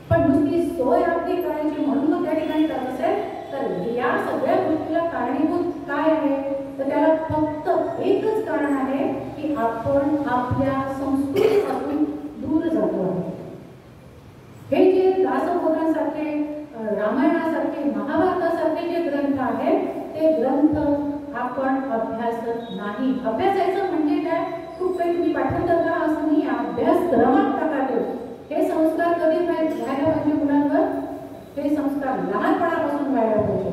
पण नुसती सोय अगदी करायची म्हणून मग त्या ठिकाणी करत असेल तर या सगळ्या गोष्टीला कारणीभूत काय आहे तर त्याला फक्त एकच कारण आहे की आपण आपल्या संस्कृतीपासून दूर जातो आहे. हे जे दासबोधांसारखे, रामायणासारखे, महाभारतासारखे जे ग्रंथ आहेत ते ग्रंथ आपण अभ्यासत नाही. अभ्यासायचं म्हणजे काय, खूप काही तुम्ही पाठवता का असं नाही, अभ्यासक्रमात टाकायचे. हे संस्कार कधी व्हायला पाहिजे मुलांवर, हे संस्कार लहानपणापासून व्हायला पाहिजे.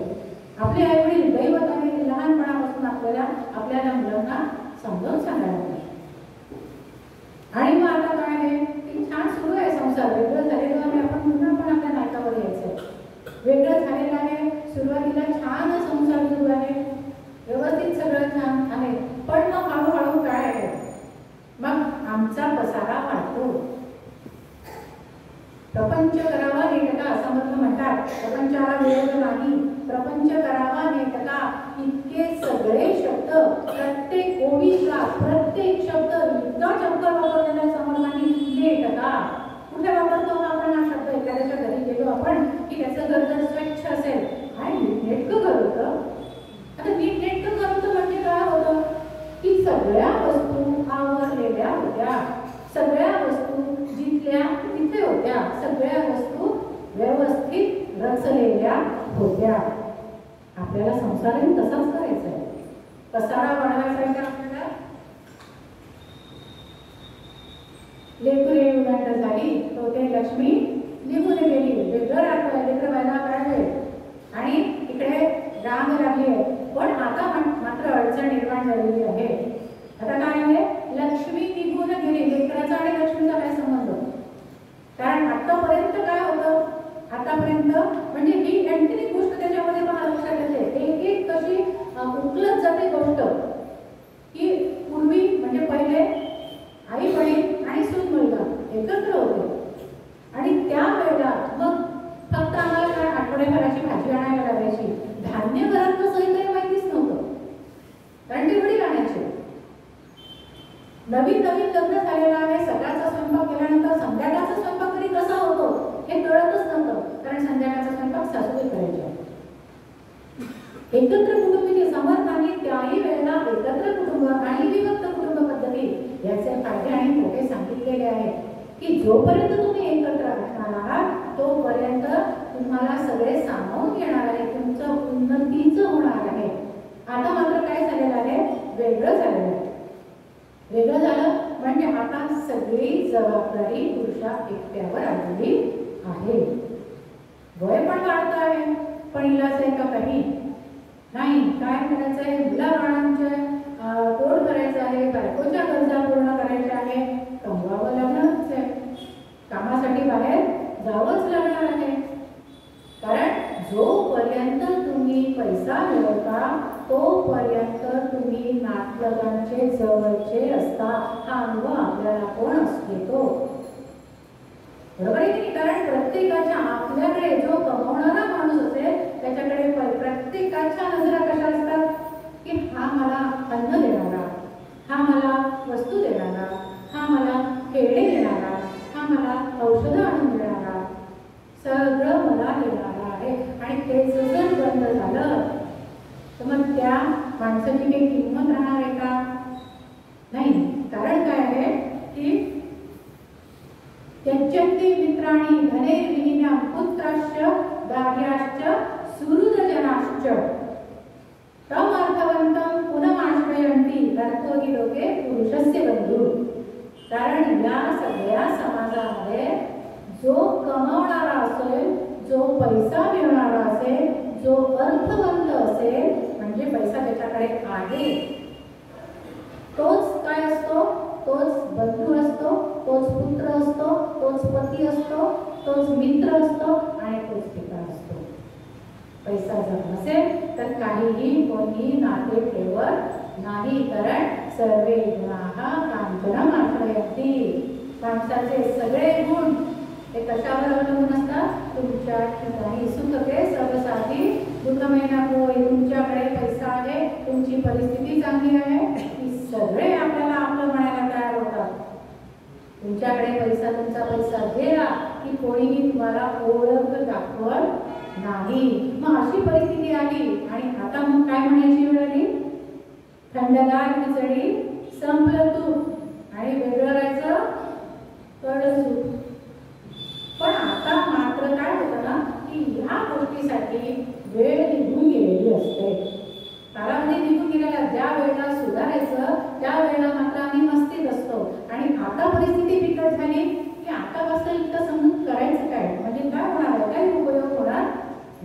आपले आईवडील दैवत आहे, ते लहानपणापासून आपल्याला मुलांना समजावून सांगायला पाहिजे. आणि मग आता काय आहे की छान सुरू आहे संसार, वेगळं आमचा पसारा वाढतो. प्रपंच करावा नेटका असं म्हणतात. प्रपंचाला वेळ नाही, प्रपंच करावा नेटका. इतके सगळे शब्द प्रत्येक ओळीचा प्रत्येक शब्द इतका चमत्कार वापरलेला समर्थांनी. नेटका कुठे वापरतो आपण हा शब्द? एखाद्याच्या घरी गेलो आपण की त्याचं घर जर स्वच्छ असेल, काय नीटनेटकं घर होतं. आता नीटनेटकं घर होतं म्हणजे काय होतं की सगळ्या वस्तू आवरलेल्या होत्या, सगळ्या वस्तू जिथल्या तिथे होत्या, सगळ्या वस्तू व्यवस्थित रचलेल्या होत्या. आपल्याला संसारही तसाच करायचा आहे. पसारा वाढवायचा आहे का आपल्याला? लेकरू उलट झाली तो ते लक्ष्मी निघून गेली. वेगळं राहतोय लेकर व्हायला काय वेळ, आणि इकडे रांग लागली आहे. पण आता मात्र अडचण निर्माण झालेली आहे. आता काय आहे? लक्ष्मी निघून गेली. लेकराचा आणि लक्ष्मीचा काय संबंध? कारण आतापर्यंत काय होतं, आतापर्यंत म्हणजे ही आणखी गोष्ट त्याच्यामध्ये मला लक्षात येते. एक एक कशी उकलत जाते गोष्ट की पूर्वी म्हणजे पहिले आई वडील आणि सून मुलगा एकत्र होते, आणि त्यावेळेला मग फक्त आम्हाला काय आठवड्याभराची भाजी आणायला लागायची. धान्य घरात कसंही काही माहितीच नव्हतं, कारण ते वडील आणायचे. नवीन नवीन लग्न झालेलं आहे, सकाळचा स्वयंपाक केल्यानंतर संध्याकाळचा स्वयंपाक तरी कसा होतो हे कळतच नव्हतं, कारण संध्याकाळचा स्वयंपाक सासूबाई करायच्या. एकत्र कुटुंबाची समर्थांनी त्याही वेळेला एकत्र कुटुंब आणि विभक्त कुटुंब पद्धती याचे फायदे आणि तोटे सांगितलेले आहेत की जोपर्यंत तुम्ही एकत्र असणार आहात तोपर्यंत तुम्हाला सगळे सामावून घेणार आहे, तुमचं उन्नतीचं होणार आहे. आता मात्र काय झालेलं आहे? वेगळं झालेलं आहे. वेगळं झालं म्हणजे आता सगळी जबाबदारी पुरुषा एकट्यावर आलेली आहे. वय पण वाढत आहे, पण इलाज आहे का? काही नाही. काय करायचं आहे? मुलाबाळांचे पोट भरायचं आहे, बायकोच्या गरजा पूर्ण करायच्या आहे, कमवावं लागणारच आहे, कामासाठी बाहेर जावंच लागणार आहे. कारण जोपर्यंत तुम्ही पैसा मिळवता तोपर्यंत तुम्ही नातलगांचे जवळचे असता. हा अनुभव आपल्याला कोण घेतो? बरोबर आहे की? कारण प्रत्येकाच्या आपल्याकडे जो कमवणारा माणूस असेल त्याच्याकडे प्रत्येकाच्या नजरा कशा असतात की हा मला अन्न देणारा, हा मला वस्तू देणारा, हा मला खेळणे देणारा, हा मला औषधं आणून देणारा, सगळं मला देणारा आहे. आणि ते जर बंद झालं तर मग त्या माणसाची काही किंमत राहणार आहे का? नाही. कारण काय आहे की त्यज्यन्ते मित्राणि धनैर्विहीनां पुत्राश्च दार्याश्च सुहृदजनाश्च तम अर्थवन्तं पुनमाश्रयन्ति अर्थोगी लोके पुरुषस्य बंधू. कारण या सगळ्या समाजामध्ये जो कमावणारा असेल, जो पैसा मिळवणारा असेल, जो अर्थवंत असेल म्हणजे पैसा त्याच्याकडे आहे, तोच काय असतो? तोच बंधू असतो, तोच पुत्र असतो, तोच पती असतो, तोच मित्र असतो आणि तोच पिता असतो. पैसा जर नसेल तर काहीही कोणी नाते ठेवत नाही. कारण सर्वे गुणाः कांचनम् आश्रयन्ति. माणसाचे सगळे गुण हे कशावर अवलंबून असतात? तुमच्या ठिकाणी सुखके सर्वसाधी दुःखमय नको. तुमच्याकडे पैसा आहे, तुमची परिस्थिती चांगली आहे, ही सगळे आपल्याला आपलं म्हणायला तयार होतात. तुमच्याकडे पैसा, तुमचा पैसा गेला की कोणीही तुम्हाला ओळख दाखवत नाही. मग अशी परिस्थिती आली आणि आता मग काय म्हणायची वेळ आली? थंडगार खिचडी संपलं तूप आणि वेगळं राहायचं कळलं सूप. पण आता मात्र काय होतं ना की ह्या गोष्टीसाठी वेळ निघून गेलेली असते. कालावधी निघून गेलेला ज्या वेळेला सुधारायचं त्या वेळेला मात्र आम्ही मस्तीत असतो. आणि आता परिस्थिती बिकट झाली की आता बसता इतकं समजून करायचं काय, म्हणजे काय होणार आहे, काही उपयोग होणार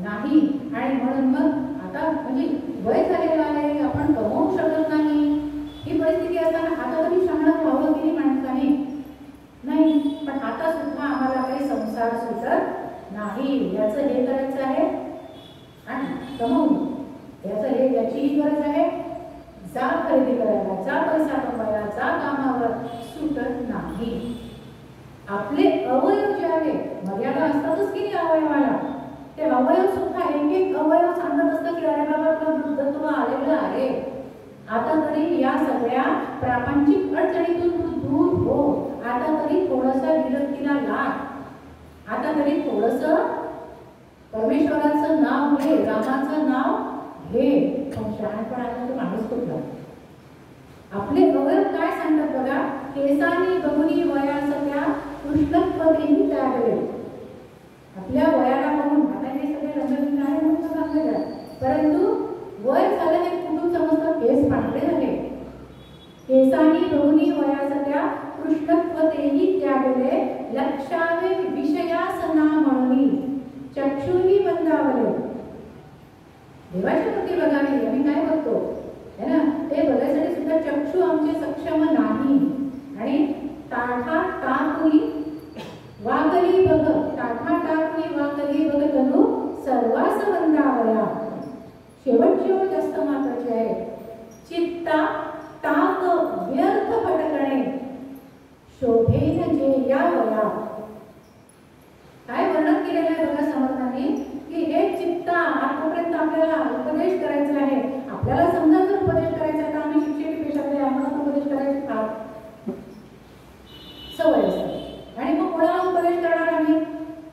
नाही. आणि म्हणून मग आता म्हणजे वय झालेलं आहे, आपण कमवू शकत नाही, ही परिस्थिती असताना आता तरी शहाणं व्हावं की नाही माणसाने? नाही. पण आता सुद्धा आम्हाला काही संसार सुटत नाही. याचं हे करायचं आहे आणि कमवून याचं हे याचीही गरज आहे. जा खरेदी करायला, जा पैसा कमवायला, जा कामावर, सुटत नाही. नाही. आपले अवयव जे आहे, मर्यादा असतातच की नाही अवयवाला, ते अवयव सुद्धा एक एक अवयव सांगत असतं की अरे बाबा तुला वृद्धत्व आलेलं आहे, आता तरी या सगळ्या प्रापंचिक अडचणीतून तू दूर हो, आता तरी थोडंसं विरक्तीला लाग, आता तरी थोडंसं परमेश्वराचं नाव घे, रामाचं नाव घे. पण शहाणपणाला तो माणूस कुठला? आपले अवयव काय सांगतात बघा, केसानी गमनी वयासत्या कृष्णत्वतेही त्यागले. आपल्या वयाला बघून, आता हे सगळे रंगबिंग आहे म्हणून सांगलेलं, परंतु वय झालं हे कुठून समजतं? केस पांढरे झाले. केसानी गमनी वयासत्या कृष्णत्वतेही त्यागले, लक्षावे विषयासना म्हणून चक्षुही बंदावले. देवाची कृती बघावी, आम्ही काय बघतो है ना, ते बघायसाठी सुद्धा चक्षु आमचे सक्षम नाही. आणि ताठा टाकली वाकली बघ, ताठा टाकली वाकली बघ तनु सर्वास बंदावया. शेवटची ओळ जास्त महत्वाची आहे. चित्ता टाक व्यर्थ भटकणे, शोभेन जे या वया. काय वर्णन केलेलं आहे बघा समर्थांनी, की हे चित्ता आतापर्यंत आपल्याला उपदेश करायचा आहे. आपल्याला समजा जर उपदेश करायचा तर आम्ही शिक्षक पेशातले आम्हाला उपदेश करायची फार सवय असते. आणि मग कोणाला उपदेश करणार आम्ही?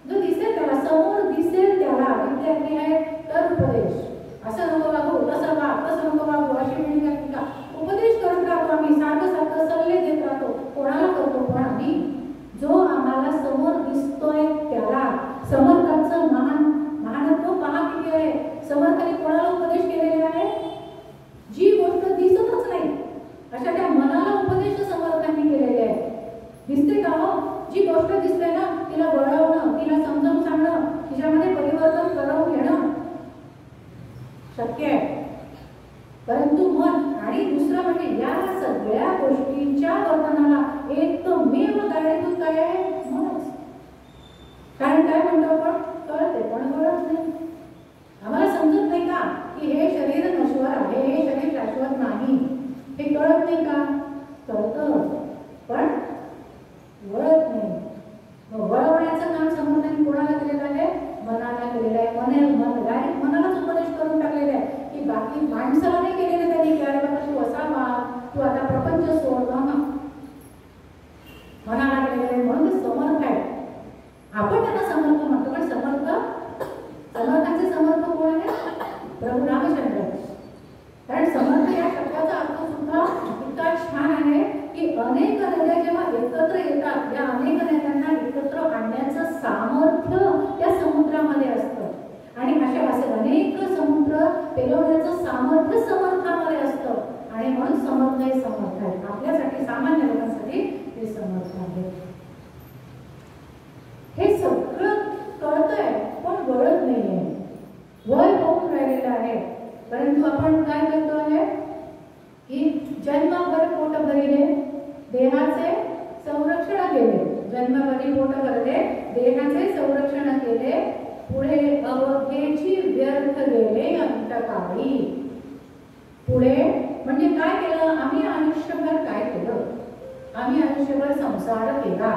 जो दिसेल त्याला, समोर दिसेल त्याला. विद्यार्थी आहे तर उपदेश, असं नको वागू, तसं वाग, तसं नको वागू, अशी वेळी का उपदेश करत राहतो आम्ही, सारखं सारखं सल्ले देत राहतो. कोणाला करतो? पण आम्ही जो आम्हाला समोर दिसतोय त्याला. समर्थांचं महानत्व पहा किती आहे. समर्थाने कोणाला उपदेश केलेले आहे? जी गोष्ट दिसतच नाही अशा त्या मनाला उपदेश समर्थांनी केलेले आहे. दिसते का हो? जी गोष्ट दिसते ना तिला वळवणं, तिला समजावून सांगणं, तिच्यामध्ये परिवर्तन घडवून घेणं शक्य आहे. परंतु मन आणि दुसरं म्हणजे या सगळ्या गोष्टींच्या वर्तनाला एकमेव कारणीभूत काय आहे? मनच. कारण काय म्हणतो आपण? कळते पण कळत नाही. आम्हाला समजत नाही का की हे शरीर नश्वर आहे, हे शरीर शाश्वत नाही, हे कळत नाही का? कळतं पण वळत नाही. मग वळवण्याचं काम समर्थांनी कोणाला केलेलं आहे? मनाला केलेलं आहे. मनालाच उपदेश करून टाकलेला आहे की बाकी माणसाला नाही केलेलं त्यांनी. की अरे बाबा तू असा वाग, तू आता प्रपंच सोड. मनाला केलेलं आहे म्हणून ते समर्थ आहे. आपण त्यांना समर्थ म्हणतो, पण समर्थांचे समर्थ कोण आहे? प्रभू रामचंद्र. कारण समर्थ या शब्दाचा अर्थ सुद्धा इतका छान आहे की अनेक नद्या जेव्हा एकत्र येतात, या अनेक नद्यांना एकत्र आणण्याचं सामर्थ्य त्या समुद्रामध्ये असतं. आणि असे अनेक समुद्र पेलवण्याचं सामर्थ्य समर्थामध्ये असतं. आणि म्हणून समर्थ हे समर्थ आहे. आपल्यासाठी, सामान्य लोकांसाठी हे समर्थ आहे. हे सगळं कळतंय पण वळत नाहीये. वय होऊन राहिलेलं आहे. परंतु आपण काय करतो आहे की जन्मभर पोट भरिले देहाचे संरक्षण केले. जन्मभरी पोट भरले देहाचे संरक्षण केले, पुढे अवघेची व्यर्थ गेले अंतकाळी. पुढे म्हणजे काय केलं? आम्ही आयुष्यभर काय केलं? आम्ही आयुष्यभर संसार केला.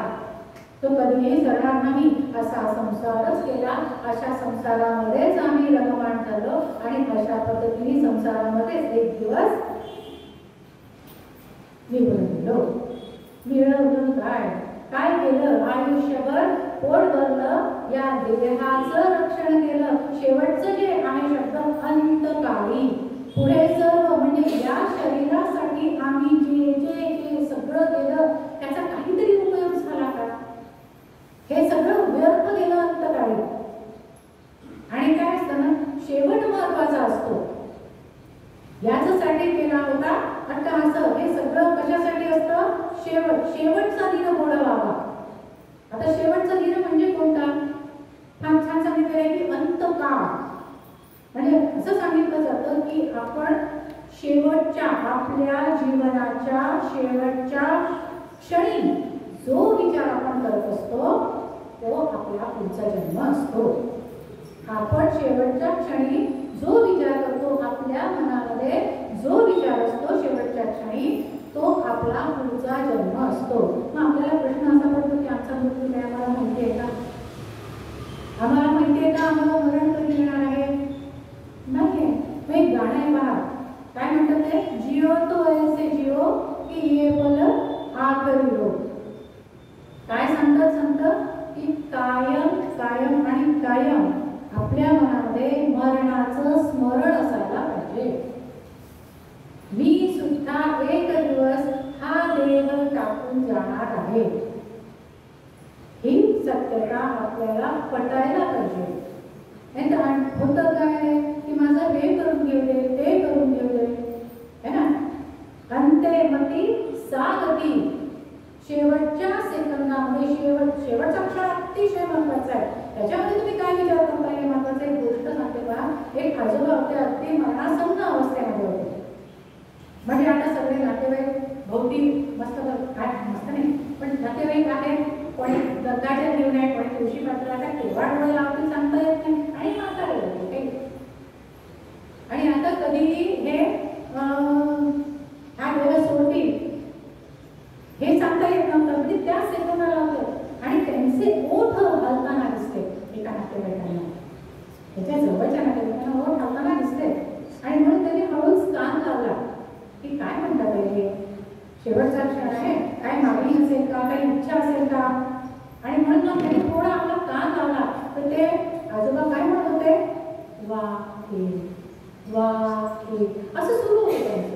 तो कधीही सरणार नाही असा संसारच केला. अशा संसारामध्येच आम्ही रममाण झालो आणि अशा पद्धतीने संसारामध्येच एक दिवस निघून गेलो. मिळवलं काय? काय केलं? आयुष्यभर पोट भरलं, या देहाचं रक्षण केलं. शेवटचं जे आहे शब्द अंतकाळी. पुढे सर्व म्हणजे या शरीरासाठी आम्ही जे जे जे सगळं केलं त्याचा काहीतरी उपयोग झाला का? हे सगळं व्यर्थ गेलं अंतकाळी. आणि काय असतं ना, शेवट महत्वाचा असतो. याच्यासाठी केला होता अट्टहास. हे सगळं कशासाठी असतं? शेवटचा दिन गोड व्हावा. आता शेवटचा दिन म्हणजे कोणता? छान सांगितलं आहे की अंतकाळ. म्हणजे असं सांगितलं जातं की आपण शेवटच्या, आपल्या जीवनाच्या शेवटच्या क्षणी जो विचार आपण करत असतो तो आपला पुढचा जन्म असतो. आपण शेवटच्या क्षणी जो विचार करतो, आपल्या मनामध्ये जो विचार असतो शेवटच्या क्षणी, तो आपला पुढचा जन्म असतो. मग आपल्याला मृत्यू काय आम्हाला माहिती आहे का? आम्हाला माहिती आहे का आम्हाला मरण कधी येणार आहे? नाही. एक गाणं आहे पहा, काय म्हणतात ते? जिओ तो ऐसे जिओ की ये पल आखरी हो. काय सांगतात संत? की कायम कायम आणि कायम आपल्या मनामध्ये मरणाचं स्मरण असायला पाहिजे. मी सुद्धा एक दिवस हा देह टाकून जाणार आहे, ही सत्यता आपल्याला पटायला पाहिजे. होतं काय की माझं हे करून घेऊ दे, ते करून घेऊ दे, है ना? अंते मती सागती, शेवटच्या सेकंदामध्ये शेवटचा क्षण अतिशय महत्वाचा आहे. त्याच्यामध्ये तुम्ही काय विचार करता हे महत्वाचं. एक गोष्ट सांगते पहा, एक आजोबा होते, अगदी मरणासन्न अवस्थेमध्ये होते. म्हणजे आता सगळे नातेवाईक भोवती मस्त काय मस्त नाही पण नातेवाईक आहेत, कोणी गंगाजल घेऊन आहे, कोणी तुळशी पात्र, आता केव्हा डोळे लावतील सांगता येत नाही. आणि म्हातारे होते आणि आता कधीही हे हा देह सोडतील हे सांगता येत नव्हतं. म्हणजे त्या सेकंदाला होतं आणि त्यांचे ओठ हलताना दिसते एका नातेवाईकांना, त्याच्या जवळच्या नातेवाईकांना ओठ हलताना दिसते. आणि म्हणून त्यांनी हळूच कान लावला की काय म्हणतात हे, शेवटचा क्षण आहे, काय मागणी असेल का, काही इच्छा असेल का. आणि म्हणून मग त्यांनी थोडा आपला कान लावला तर ते आजोबा काय म्हणत होते? वा हे वा हे असं सुरू होतं त्यांचं.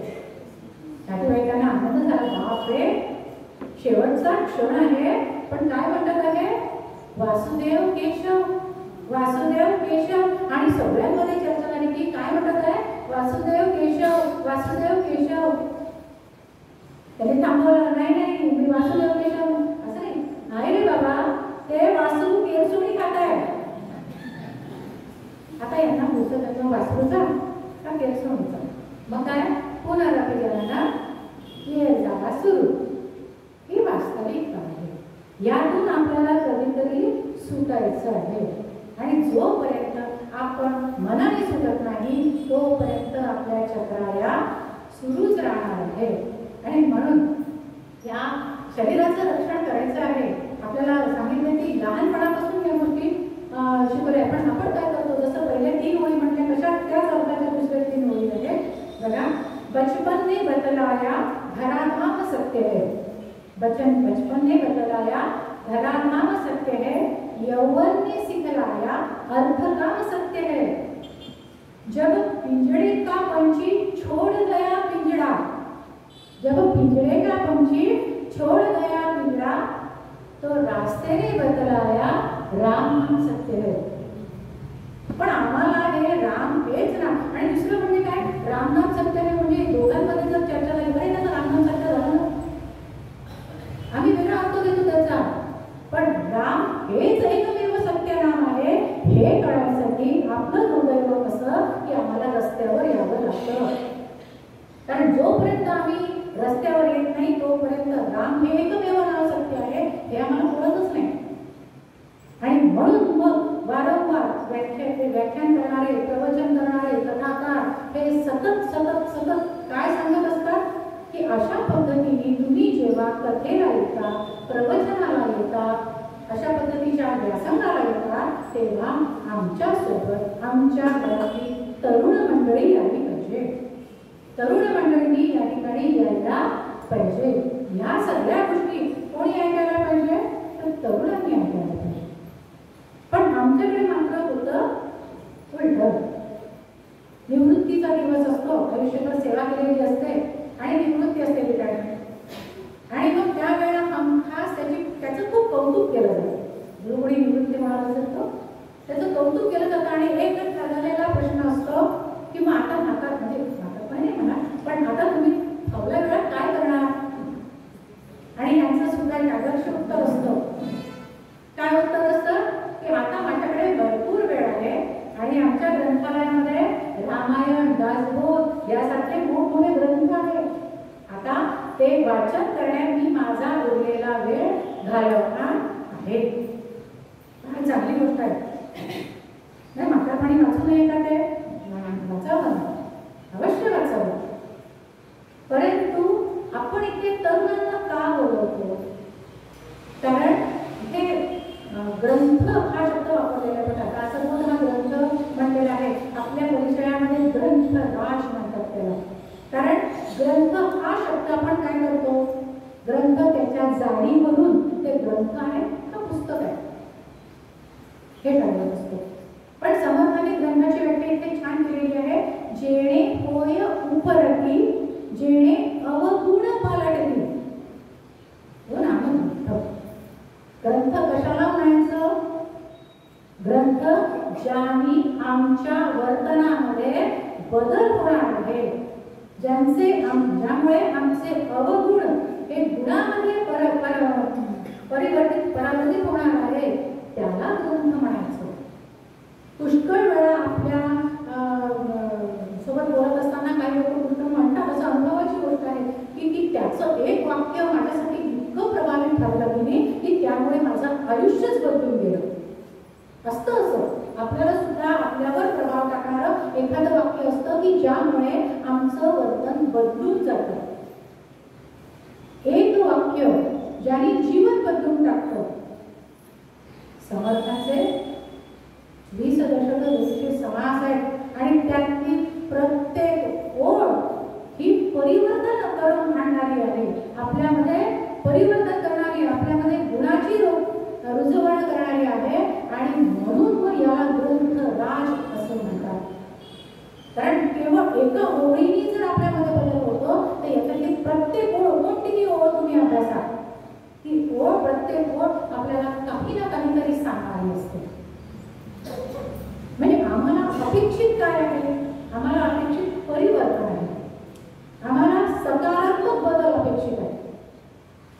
नातेवाईकांना आनंद झाला, बापरे शेवटचा क्षण आहे, पण काय म्हणतात आहे? वासुदेव केशव, वासुदेव केशव. आणि सगळ्यांमध्ये चर्चा झाली की काय म्हणतात आहे? वासुदेव केशव, वासुदेव केशव. त्याने थांबवलं, नाही नाही मी वासुदेव केशव असं नाही. नाही रे बाबा, ते वासू केरसुणी खात आहे. आता यांना पुढचं त्याचं वासरूचा का केरसुणीचा? मग काय पुनरावृत्ती केल्याना ये जागा सुरू. ही वास्तविकता आहे. यातून आपल्याला कधीतरी सुटायचं आहे. आणि जोपर्यंत आपण मनाने सुटत नाही तोपर्यंत आपल्या चक्राया सुरूच राहणार आहे. आणि म्हणून या शरीराचं रक्षण करायचं आहे. आपल्याला सांगितलं की लहानपणापासून या गोष्टी शिकवल्या. पण आपण काय करतो? जसं पहिले 3 ओळी म्हटल्या कशा, त्याच अर्थाच्या दुसऱ्या 3 ओळी आहे बघा. बचपन ने बतलाया धरा नाम सत्य है, बचपन ने बतलाया धरा नाम सत्य है, यौवन ने सिखलाया अर्थ काम सत्य है. जब पिंजड़े का पंछी छोड़ गया पिंजड़ा, जब पिंजड़े का पंछी छोड़ गया पिंजड़ा तो रास्ते ने बतलाया राम नाम सत्य है. पण आम्हाला हे राम हेच ना. आणि दुसरं म्हणजे काय? रामनाम सत्य आहे म्हणजे दोघांमध्ये जर चर्चा झाली तरी त्याचं रामनाम सत्य झालं ना. आम्ही वेगळा अर्थ देतो त्याचा, पण राम हेच एकमेव सत्य नाम आहे हे कळण्यासाठी आपलं दुर्दैव कसं की आम्हाला रस्त्यावर यावं लागतं. कारण जोपर्यंत आम्ही रस्त्यावर येत नाही तोपर्यंत राम हे एकमेव नाव सत्य आहे हे आम्हाला कळतच नाही. आणि म्हणून मग वारंवार व्याख्यान करणारे, प्रवचन करणारे, कथाकार हे सतत सतत सतत काय सांगत असतात की अशा पद्धतीने तुम्ही जेव्हा कथेला येता, प्रवचनाला येता, अशा पद्धतीच्या व्यासंगाला येता तेव्हा आमच्यासोबत आमच्या घरातली तरुण मंडळी आली पाहिजे. तरुण मंडळींनी या ठिकाणी यायला पाहिजे. या सगळ्या गोष्टी कोणी ऐकायला पाहिजे? तर तरुणांनी ऐकायला पाहिजे. पण आमच्याकडे मात्र होतं उलट. निवृत्तीचा दिवस असतो, आयुष्यभर सेवा केलेली असते आणि निवृत्ती असते ठिकाणी. आणि मग त्यावेळेला हमखास त्याचं खूप कौतुक केलं जातं. जो कोणी निवृत्ती महाराज असतो त्याचं कौतुक केलं जातं. आणि एक ठरलेला प्रश्न असतो की मग आता नाकार म्हणजे नाकार नाही म्हणा, पण आता तुम्ही थोड्या वेळात काय करणार? आणि यांचं सुद्धा एक आदर्श उत्तर असतं. काय उत्तर असतं की आता माझ्याकडे भरपूर वेळ आहे आणि आमच्या ग्रंथालयामध्ये रामायण, दासबोध यासारखे मोठमोठे ग्रंथ आहेत. आता ते वाचन करण्यात मी माझा उरलेला वेळ घालवणार आहे. काय चांगली गोष्ट आहे. नाही म्हातारपणी वाचू नये का? ते वाचावं, अवश्य वाचावं. परंतु आपण इथे तरुणांना का बोलवतो? कारण इथे त्याला. कारण ग्रंथ हा शब्द आपण काय करतो, ग्रंथ त्याच्या जाडीवरून ते ग्रंथ आहे का पुस्तक आहे हे ठरवत असतो. पण समर्थाने ग्रंथाची व्याख्या इथे छान केलेली आहे, जेणे होय उपरती जेणे अवगुण पालटती. हो ना, ग्रंथ कशाला म्हणायचं, ग्रंथ ज्यांनी आमच्या वर्तनामध्ये बदल होणार आहे, ज्यामुळे आमचे अवगुण हे गुणामध्ये परावर्तित होणार आहे, त्याला ग्रंथ म्हणायचं. पुष्कळ वेळा आपल्या सोबत बोलत असताना काही लोक पुष्कळ म्हणतात, असं अनुभवाची गोष्ट आहे की त्याचं एक वाक्य माझ्यासाठी इतकं प्रभावित ठरलं की त्यामुळे माझं आयुष्यच बदलून गेलं. असतं असं आपल्याला सुद्धा आपल्यावर प्रभाव टाकणारं एखादं वाक्य असतं की ज्यामुळे आमचं वर्तन बदलून जातं. एक वाक्य ज्याने जीवन बदलून टाकतं. समर्थांचे 20 दशक 200 समास आहेत आणि त्यातली प्रत्येक ओळ ही परिवर्तन करून आणणारी आहे, आपल्यामध्ये परिवर्तन करणारी, आपल्यामध्ये गुणाची रुजवण करणारी आहे. आणि म्हणून मग याला ग्रंथ राज असं म्हणतात. कारण केवळ एका ओळीने जर आपल्यामध्ये बदल होतो तर याच्यातली प्रत्येक ओळ, कोणतीही ओळ तुम्ही अभ्यासा, ती ओळ प्रत्येक ओळ आपल्याला काही ना काहीतरी सांगणारी असते. म्हणजे आम्हाला अपेक्षित काय आहे, आम्हाला अपेक्षित परिवर्तन आहे, आम्हाला सकारात्मक बदल अपेक्षित आहे.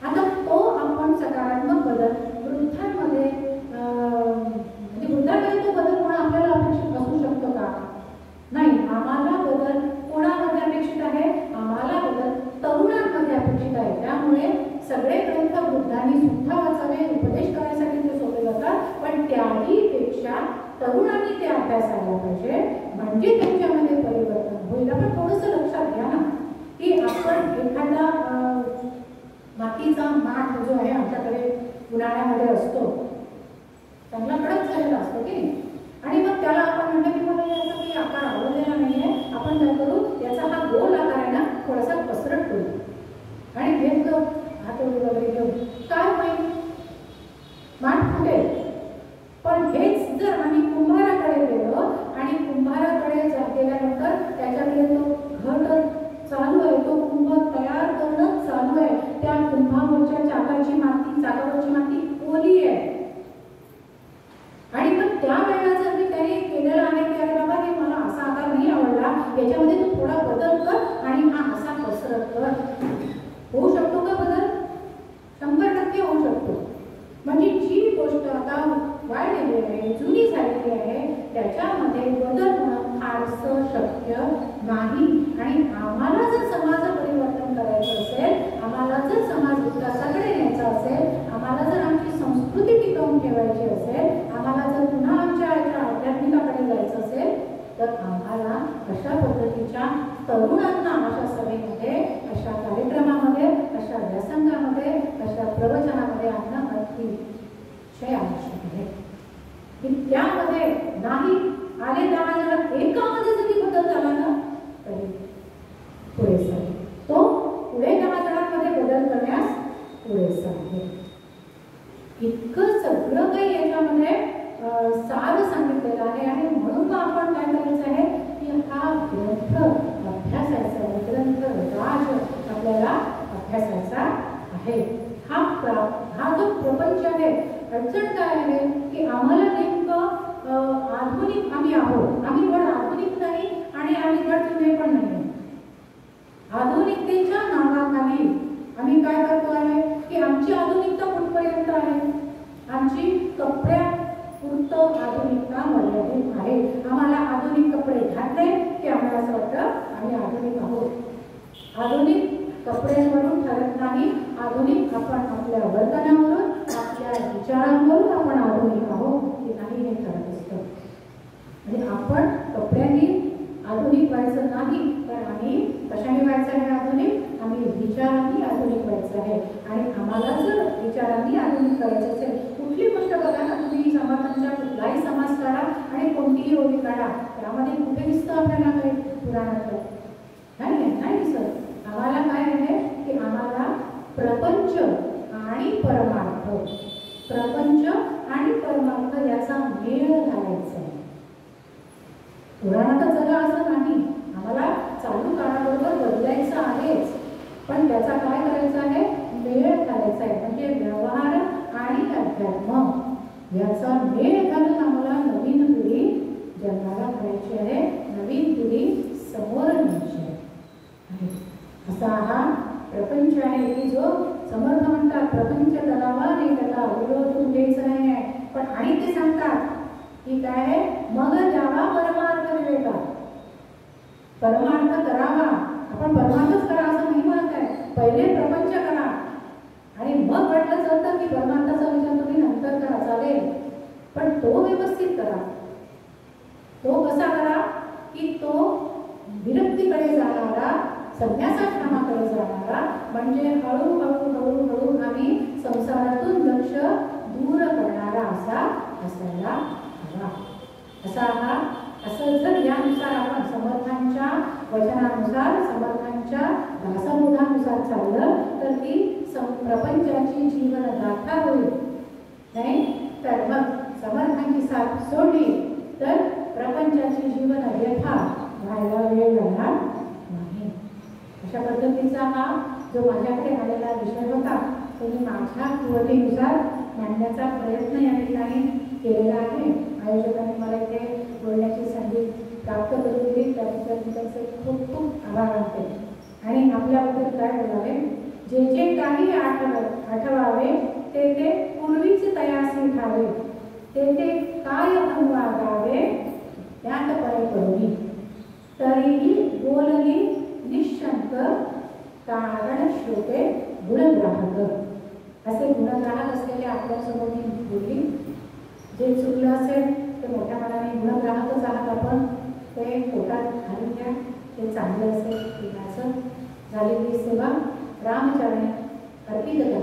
आता तो आपण सकारात्मक बदल वृद्धांमध्ये म्हणजे वृद्धांमध्ये तो बदल पण आपल्याला अपेक्षित असू शकतो का? नाही. आम्हाला बदल कोणामध्ये अपेक्षित आहे, आम्हाला बदल तरुणांमध्ये अपेक्षित आहे. त्यामुळे सगळे ग्रंथ वृद्धांनी सुद्धा वाचावे, उपदेश करण्यासाठी ते सोपे जातात, पण त्याही पेक्षा तरुणांनी ते अभ्यासायला पाहिजे, म्हणजे त्यांच्यामध्ये परिवर्तन होईल. आपण थोडंसं लक्षात घ्या ना की आपण एखादा मातीचा माठ जो आहे आमच्याकडे उन्हाळ्यामध्ये असतो, चांगला कडक झालेला असतो की, आणि मग त्याला आपण म्हणतो की मला याचा काही आकार आवडलेला नाही आहे, आपण काय करू, याचा हा गोल आकार आहे ना थोडासा पसरट करू आणि घेतलो हातोडी वगैरे घेऊन, काय होईल, माठ फुटेल. पण हेच जर आम्ही कुंभाराकडे गेलो आणि कुंभाराकडे गेल्यानंतर त्याच्याकडे तो घट चालू आहे, तो कुंभ तयार करणं चालू आहे, त्या कुंभावरच्या चाकावरची माती ओली आहे. आणि मग त्या वेळेला जर मी त्याने केलेलं आहे की अरे बाबा हे मला असा आकार नाही आवडला, याच्यामध्ये तू थोडा बदल कर आणि हा असा पसरत कर, होऊ शकतो का बदल? 100% होऊ शकतो. म्हणजे जी गोष्ट आता वाढलेली आहे, जुनी झालेली आहे, त्याच्यामध्ये बदल होणं फारसं शक्य नाही. आणि आम्हाला जर समाज परिवर्तन करायचं असेल, आम्हाला जर समाज विकासाकडे न्यायचा असेल, आम्हाला जर आमची संस्कृती टिकवून ठेवायची असेल, आम्हाला जर पुन्हा आमच्या आध्यात्मिकाकडे जायचं असेल, तर आम्हाला अशा पद्धतीच्या तरुणांना अशा सभेमध्ये, अशा कार्यक्रमामध्ये, अशा व्यासंगामध्ये, अशा प्रवचनामध्ये आणणं अतिशय आवश्यक आहे. की त्यामध्ये नाही आले 10 जण एकामध्ये जरी बदल झाला ना तरी पुरेसा आहे. तो पुढे 10 जणांमध्ये बदल करण्यास पुरेसा आहे. इतकं सगळं काही याच्यामध्ये सार सांगितलेलं आहे. आणि म्हणून आपण काय करायचं आहे की हा ग्रंथ अभ्यासायचा, ग्रंथ राज आपल्याला अभ्यासायचा आहे. हा जो प्रपंच आहे, अडचण काय आहे की आम्हाला नेमकं आधुनिक आम्ही आहोत, आम्ही पण आधुनिक नाही आणि आम्ही पण जुने पण नाही. आधुनिकतेच्या नावाखाली आम्ही काय करतो आहे की आमची आधुनिकता कुठपर्यंत आहे, आमची कपड्यापुरतं आधुनिकता मर्यादित आहे. आम्हाला आधुनिक कपडे घातले की आम्हाला असं वाटतं आम्ही आधुनिक आहोत. आधुनिक कपड्यांवरून ठरत नाही, आधुनिक आपण आपल्या वर्तनावरून, आपल्या विचारांवरून आपण आधुनिक आहोत की नाही हे ठरत असतं. आणि आपण कपड्यांनी आधुनिक व्हायचं नाही, पण आम्ही कशाने व्हायचं आहे आधुनिक, आम्ही विचारांनी आधुनिक व्हायचं आहे. आणि आम्हाला जर विचारांनी आधुनिक करायचं असेल, कुठली गोष्ट बघा ना तुम्ही, समाजांच्या कुठलाही समाज काढा आणि कोणतीही ओळी काढा, त्यामध्ये कुठे दिसतं आपल्याला काही पुराणातलं, म्हणायचं आम्हाला काय आहे की आम्हाला प्रपंच आणि परमार्थ, प्रपंच आणि परमार्थ याचा मेळ घालायचा आहे. पुराणात जगा असं नाही, आम्हाला चालू काळाबरोबर बदलायचं आहेच, पण त्याचा काय करायचा आहे, मेळ घालायचा आहे. म्हणजे व्यवहार आणि अध्यात्म याचा मेळ घालून आम्हाला नवीन पिढी जन्माला घालायची आहे, नवीन पिढी समोर न्यायची आहे. असा हा प्रपंच आहे की जो समर्थ म्हणतात प्रपंच करावा नाही त्याला विरोध द्यायचा नाही आहे. पण आणि ते सांगतात की काय आहे, मग द्यावा परमार्थ विवेका. परमार्थ करावा, आपण परमार्थच करा असं नाही म्हणत आहे, पहिले प्रपंच करा आणि मग वाटलं चालतं की परमार्थाचा विचार तुम्ही नंतर करा, चालेल, पण तो व्यवस्थित करा. तो कसा करा की तो विरक्तीकडे जाणारा, संन्यासाश्रमाकडे जाणारा, म्हणजे हळूहळू हळूहळू आम्ही संसारातून लक्ष दूर करणारा असा असायला हवा. असा हा असं जर यानुसार आपण समर्थांच्या वचनानुसार, समर्थांच्या दासबोधानुसार चाललं तर ती प्रपंचाची जीवन गाथा होईल. नाही तर मग समर्थांची साथ सोडली तर प्रपंचाची जीवन व्यथा व्हायला वेळ लागणार नाही. अशा पद्धतीचा हा जो माझ्याकडे आलेला विषय होता तो मी माझ्या कुवतीनुसार मांडण्याचा प्रयत्न या ठिकाणी केलेला आहे. आयोजकांनी मला इथे बोलण्याची संधी प्राप्त करून दिली, त्याबद्दल मी त्यांचे खूप खूप आभार मानते. आणि आपल्याबद्दल काय बोलावे, जे जे काही आठवावे ते ते पूर्वीच तयासी ठावे, ते ते काय अनुवादावे त्यात परे करुणी, तरीही बोलली निशंक कारण श्रोते गुणग्राहक. असे गुणग्राहक असलेले आपल्यासमोर मी बोलली. जे चुकलं असेल ते मोठ्या मनाने गुणग्राहकच आहात आपण, ते पोटात घालून घ्या. ते चांगलं असेल ठीक असं झालेली सेवा रामचरणी अर्पित करा.